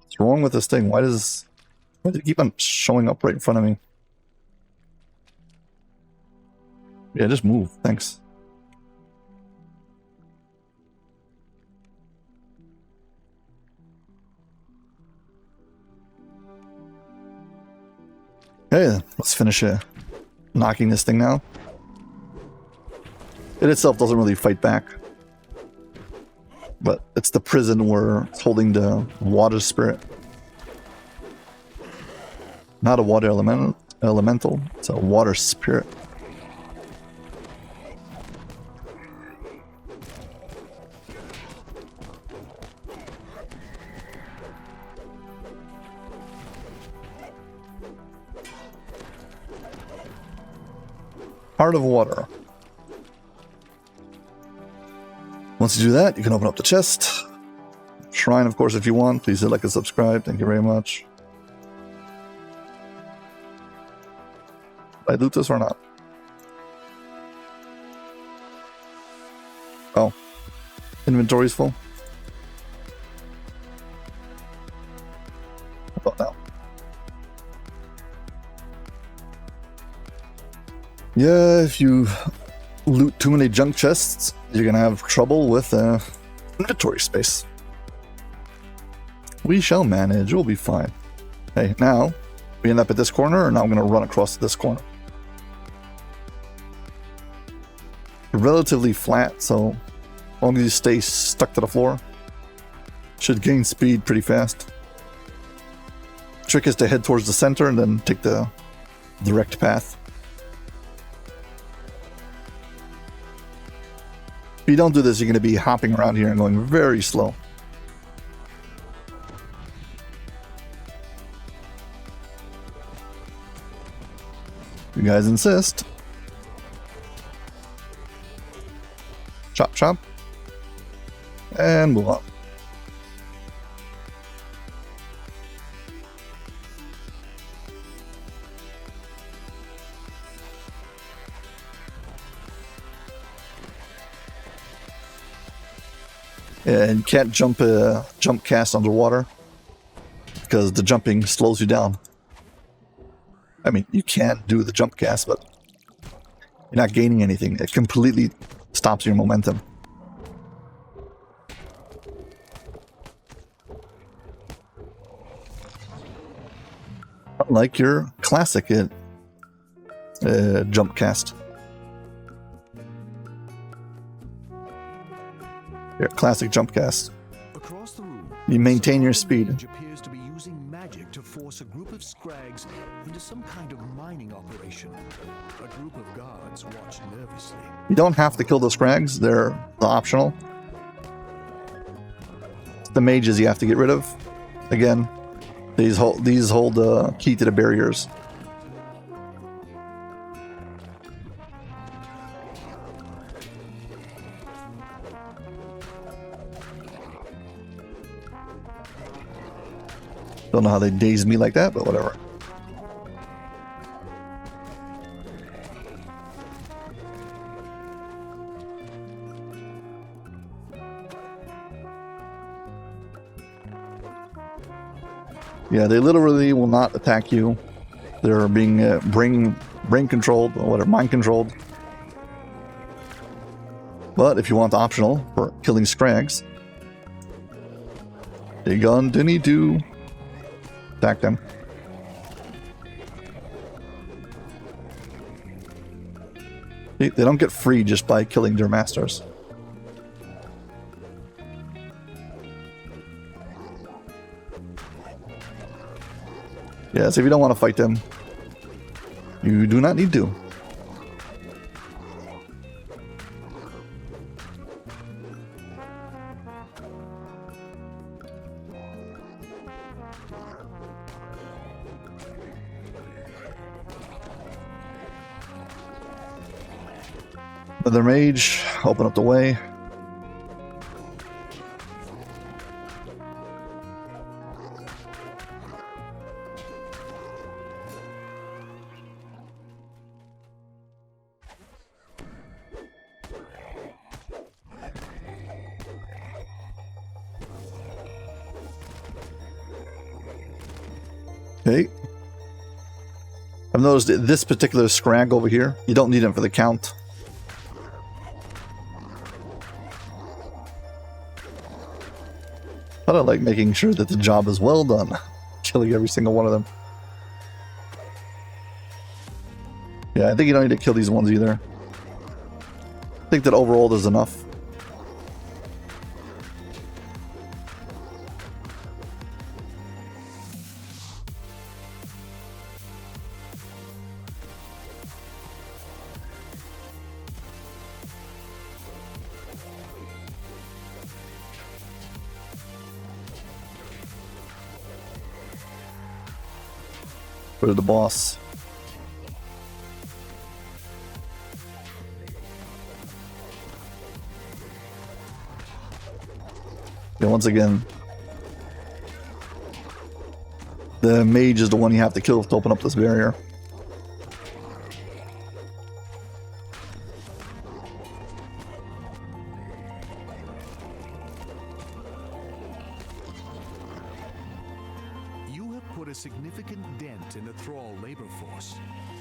What's wrong with this thing? Why does it keep on showing up right in front of me? Yeah, just move. Thanks. Okay, let's finish knocking this thing now. It itself doesn't really fight back. But it's the prison where it's holding the water spirit. Not a water elemental, it's a water spirit. Heart of water. Once you do that, you can open up the chest. Shrine, of course, if you want. Please hit like and subscribe. Thank you very much. Did I loot this or not? Oh. Inventory's full. How about now? Yeah, if you loot too many junk chests, you're gonna have trouble with inventory space. We shall manage, we'll be fine. Hey, now we end up at this corner, and now I'm gonna run across this corner. Relatively flat, so as long as you stay stuck to the floor, should gain speed pretty fast. Trick is to head towards the center and then take the direct path. If you don't do this, you're going to be hopping around here and going very slow. You guys insist. Chop, chop. And move on. And you can't jump cast underwater because the jumping slows you down. I mean, you can do the jump cast, but you're not gaining anything. It completely stops your momentum. Unlike your classic jump cast. Your classic jump cast. Across the room, you maintain your speed. Appears to be using magic to force a group of scrags into some kind of mining operation. A group of guards watch nervously. You don't have to kill the scrags, they're optional. The mages you have to get rid of. Again, These hold the key to the barriers. Don't know how they dazed me like that, but whatever. Yeah, they literally will not attack you. They're being brain controlled, or whatever, mind controlled. But if you want optional for killing Scrags, they continue to attack them. They don't get free just by killing their masters. Yeah, so if you don't want to fight them, you do not need to. Another mage, open up the way. Okay. I've noticed that this particular scrag over here, you don't need him for the count. But I like making sure that the job is well done. Killing every single one of them. Yeah, I think you don't need to kill these ones either. I think that overall there's enough. Where's the boss? Yeah, once again, the mage is the one you have to kill to open up this barrier. A significant dent in the Thrall labor force.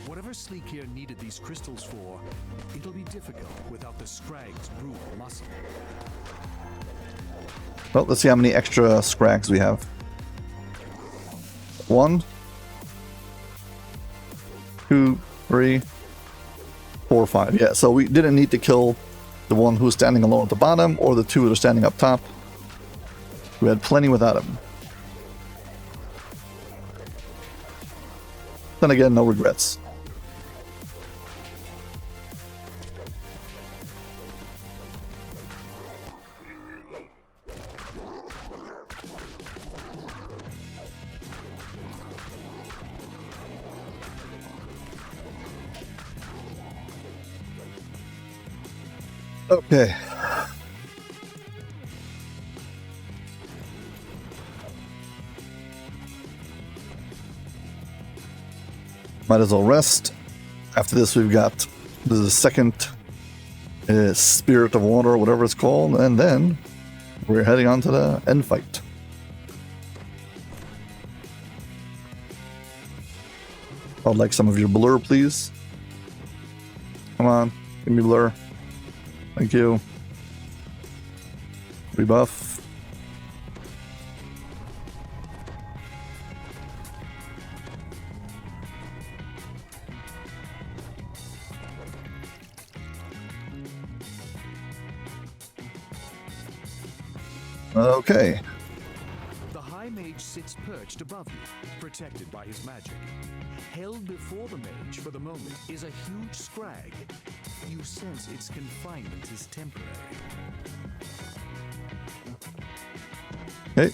Whatever Sleek here needed these crystals for, it'll be difficult without the Scrag's brutal muscle. Well, let's see how many extra Scrags we have. 1, 2, 3, 4, 5. Yeah, so we didn't need to kill the one who's standing alone at the bottom or the two that are standing up top. We had plenty without him. Then again, no regrets. Okay. Might as well rest. After this, we've got the second Spirit of Water, or whatever it's called, and then we're heading on to the end fight. I'd like some of your blur, please. Come on, give me blur. Thank you. Rebuff. Okay. The High Mage sits perched above you, protected by his magic. Held before the mage for the moment is a huge scrag. You sense its confinement is temporary. Okay.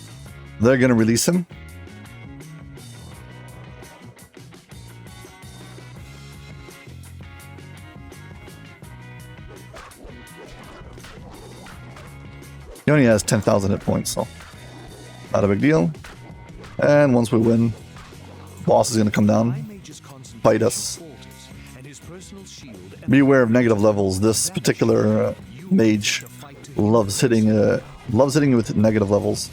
They're going to release him. only has 10,000 hit points, so not a big deal. And once we win, boss is going to come down, fight us. Be aware of negative levels. This particular mage loves hitting you with negative levels.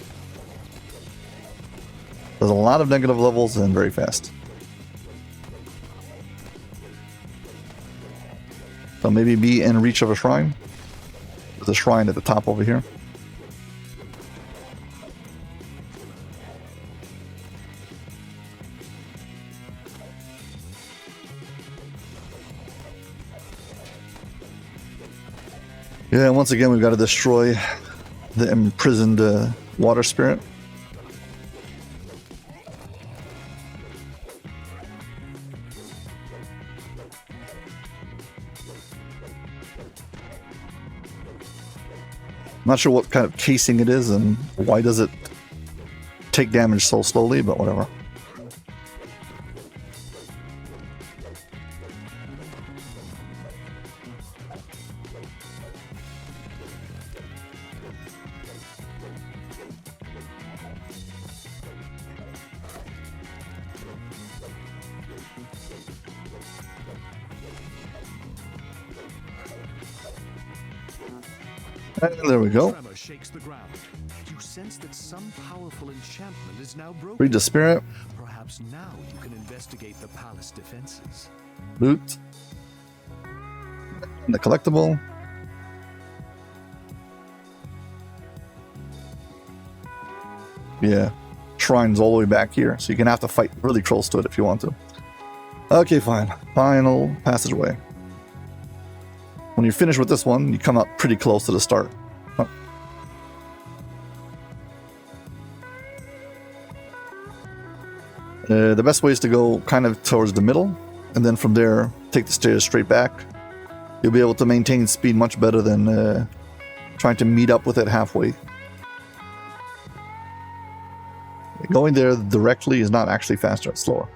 There's a lot of negative levels and very fast. So maybe be in reach of a shrine. There's a shrine at the top over here. Yeah, once again, we've got to destroy the imprisoned water spirit. Not sure what kind of casing it is and why does it take damage so slowly, but whatever. And there we go. Read the spirit. Perhaps now you can investigate the palace defenses. Loot. And the collectible. Yeah. Shrine's all the way back here, so you're gonna have to fight really close to it if you want to. Okay, fine. Final passageway. When you're finished with this one, you come up pretty close to the start. Huh. The best way is to go kind of towards the middle, and then from there, take the stairs straight back. You'll be able to maintain speed much better than trying to meet up with it halfway. Going there directly is not actually faster, it's slower.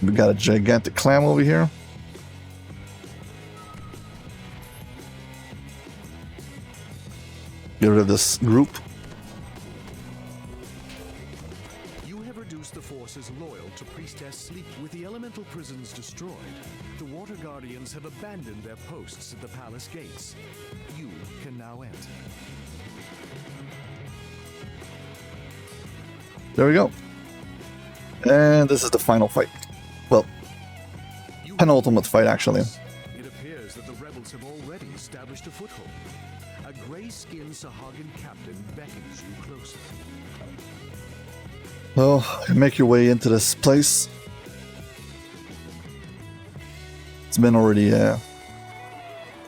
We got a gigantic clam over here. Get rid of this group. You have reduced the forces loyal to Priestess Sleep. With the elemental prisons destroyed, the Water Guardians have abandoned their posts at the palace gates. You can now enter. There we go. And this is the final fight. Well, penultimate fight, actually. It appears that the rebels have already established a foothold. A gray-skinned Sahagan captain beckons you closer. Well, make your way into this place. It's been already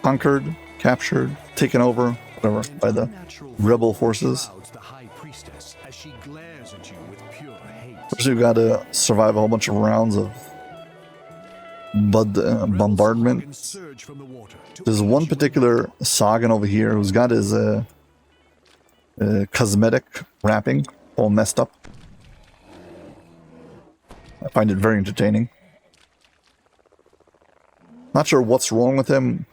conquered, captured, taken over, whatever, by the rebel forces. First, you've got to survive a whole bunch of rounds of bombardment. There's one particular Sagan over here who's got his cosmetic wrapping all messed up. I find it very entertaining. Not sure what's wrong with him.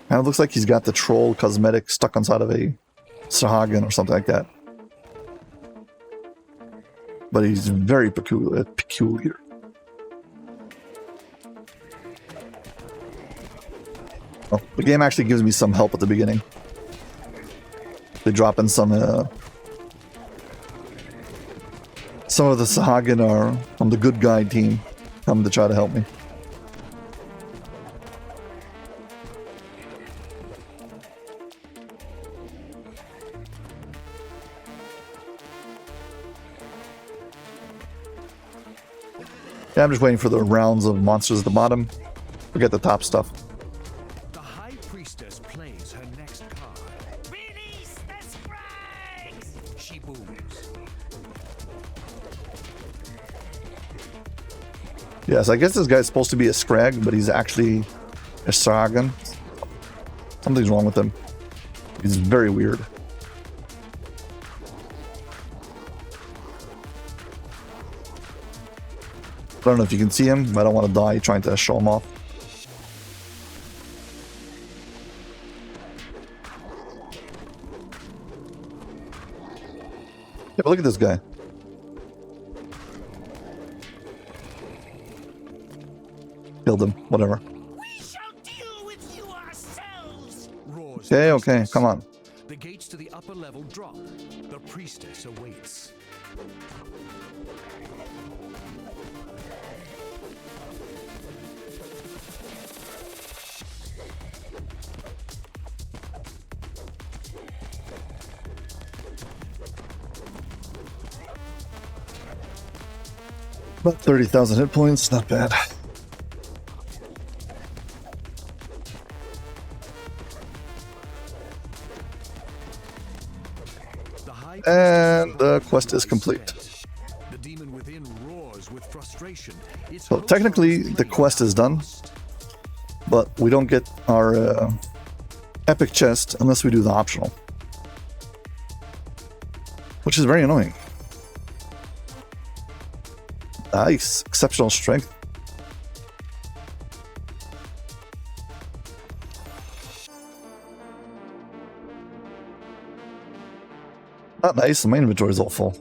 Kind of looks like he's got the troll cosmetic stuck inside of a Sahagan or something like that. But he's very peculiar. Oh, the game actually gives me some help at the beginning. They drop in some of the Sahagan are from the good guy team, come to try to help me. Yeah, I'm just waiting for the rounds of monsters at the bottom. Forget the top stuff. The High Priestess plays her next card. Release the Scrags! She booms. Yes, I guess this guy's supposed to be a Scrag, but he's actually a Sahagan. Something's wrong with him. He's very weird. I don't know if you can see him, but I don't want to die trying to show him off. but look at this guy. Killed him. Whatever. We shall deal with you ourselves. Roars Okay, the okay. priestess. Come on. The gates to the upper level drop. The priestess awaits. About 30,000 hit points. Not bad. The high And the quest is complete. The demon within roars with frustration. Its So hopes technically, are the quest is done, but we don't get our epic chest unless we do the optional, which is very annoying. Nice. Exceptional strength. Not nice. My inventory is all full.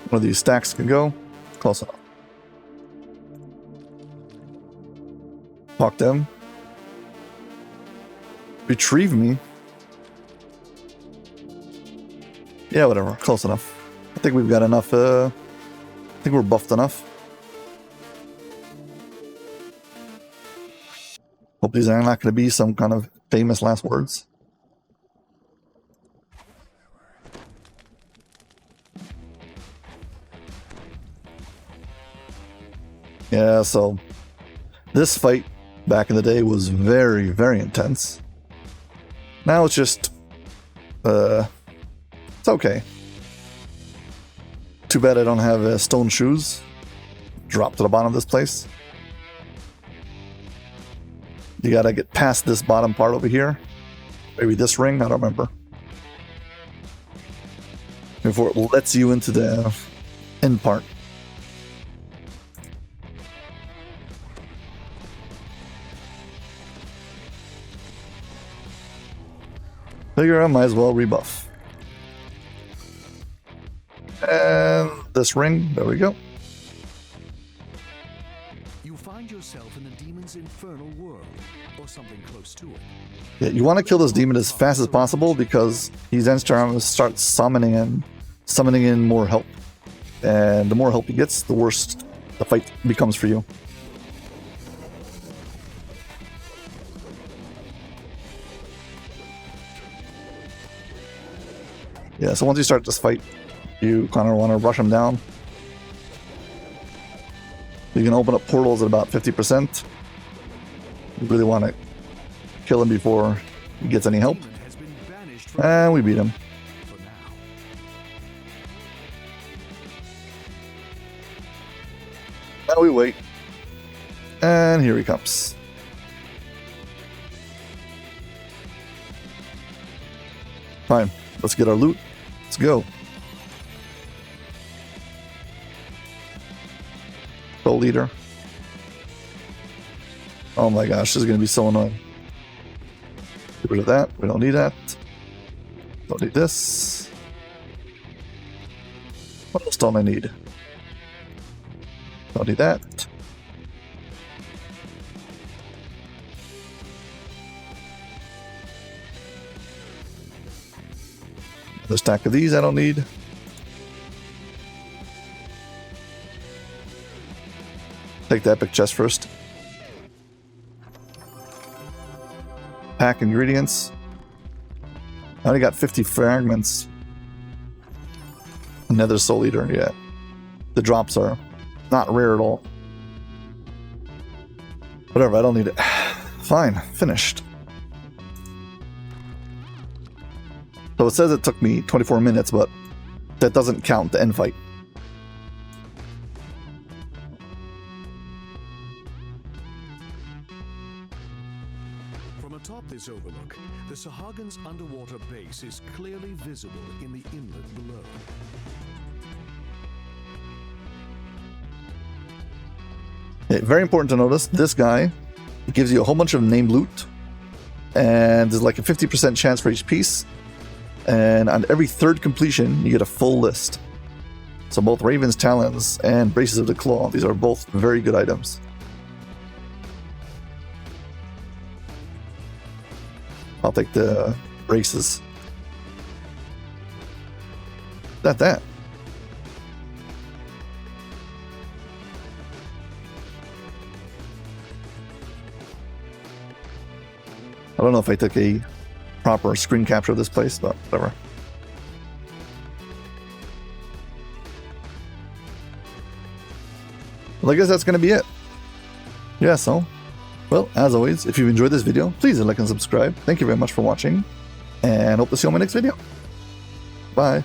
One of these stacks can go. Close enough. Talk to him. Retrieve me. Yeah, whatever. Close enough. I think we've got enough. I think we're buffed enough. Hope these are not going to be some kind of famous last words. Yeah, so this fight back in the day was very, very intense. Now it's just, it's okay. Too bad I don't have stone shoes. Drop to the bottom of this place. You gotta get past this bottom part over here. Maybe this ring, I don't remember. Before it lets you into the end part. Figure I might as well rebuff. And this ring, there we go. You find yourself in the demon's infernal world, or something close to it. Yeah, you want to kill this demon as fast as possible because he's then starting to start summoning in more help. And the more help he gets, the worse the fight becomes for you. Yeah, so once you start this fight, you kind of want to rush him down. You can open up portals at about 50%. You really want to kill him before he gets any help. Demon has been banished from And we beat him. for now. Now we wait. And here he comes. Fine. Let's get our loot. Let's go. Soul Eater. Oh my gosh, this is going to be so annoying. Get rid of that. We don't need that. Don't need this. What else don't I need? Don't need that. Another stack of these I don't need. Take the epic chest first. Pack ingredients. I only got 50 fragments. Another Soul Eater, yeah. The drops are not rare at all. Whatever, I don't need it. Fine, finished. So it says it took me 24 minutes, but that doesn't count the end fight. From atop this overlook, the Sahagins' underwater base is clearly visible in the inlet below. Yeah, very important to notice, this guy gives you a whole bunch of named loot, and there's like a 50% chance for each piece And on every third completion, you get a full list. So both Raven's Talons and Braces of the Claw, these are both very good items. I'll take the braces. That. I don't know if I took a proper screen capture of this place, but whatever. Well, I guess that's going to be it. Yeah, so, well, as always, if you've enjoyed this video, please like and subscribe. Thank you very much for watching, and hope to see you on my next video. Bye.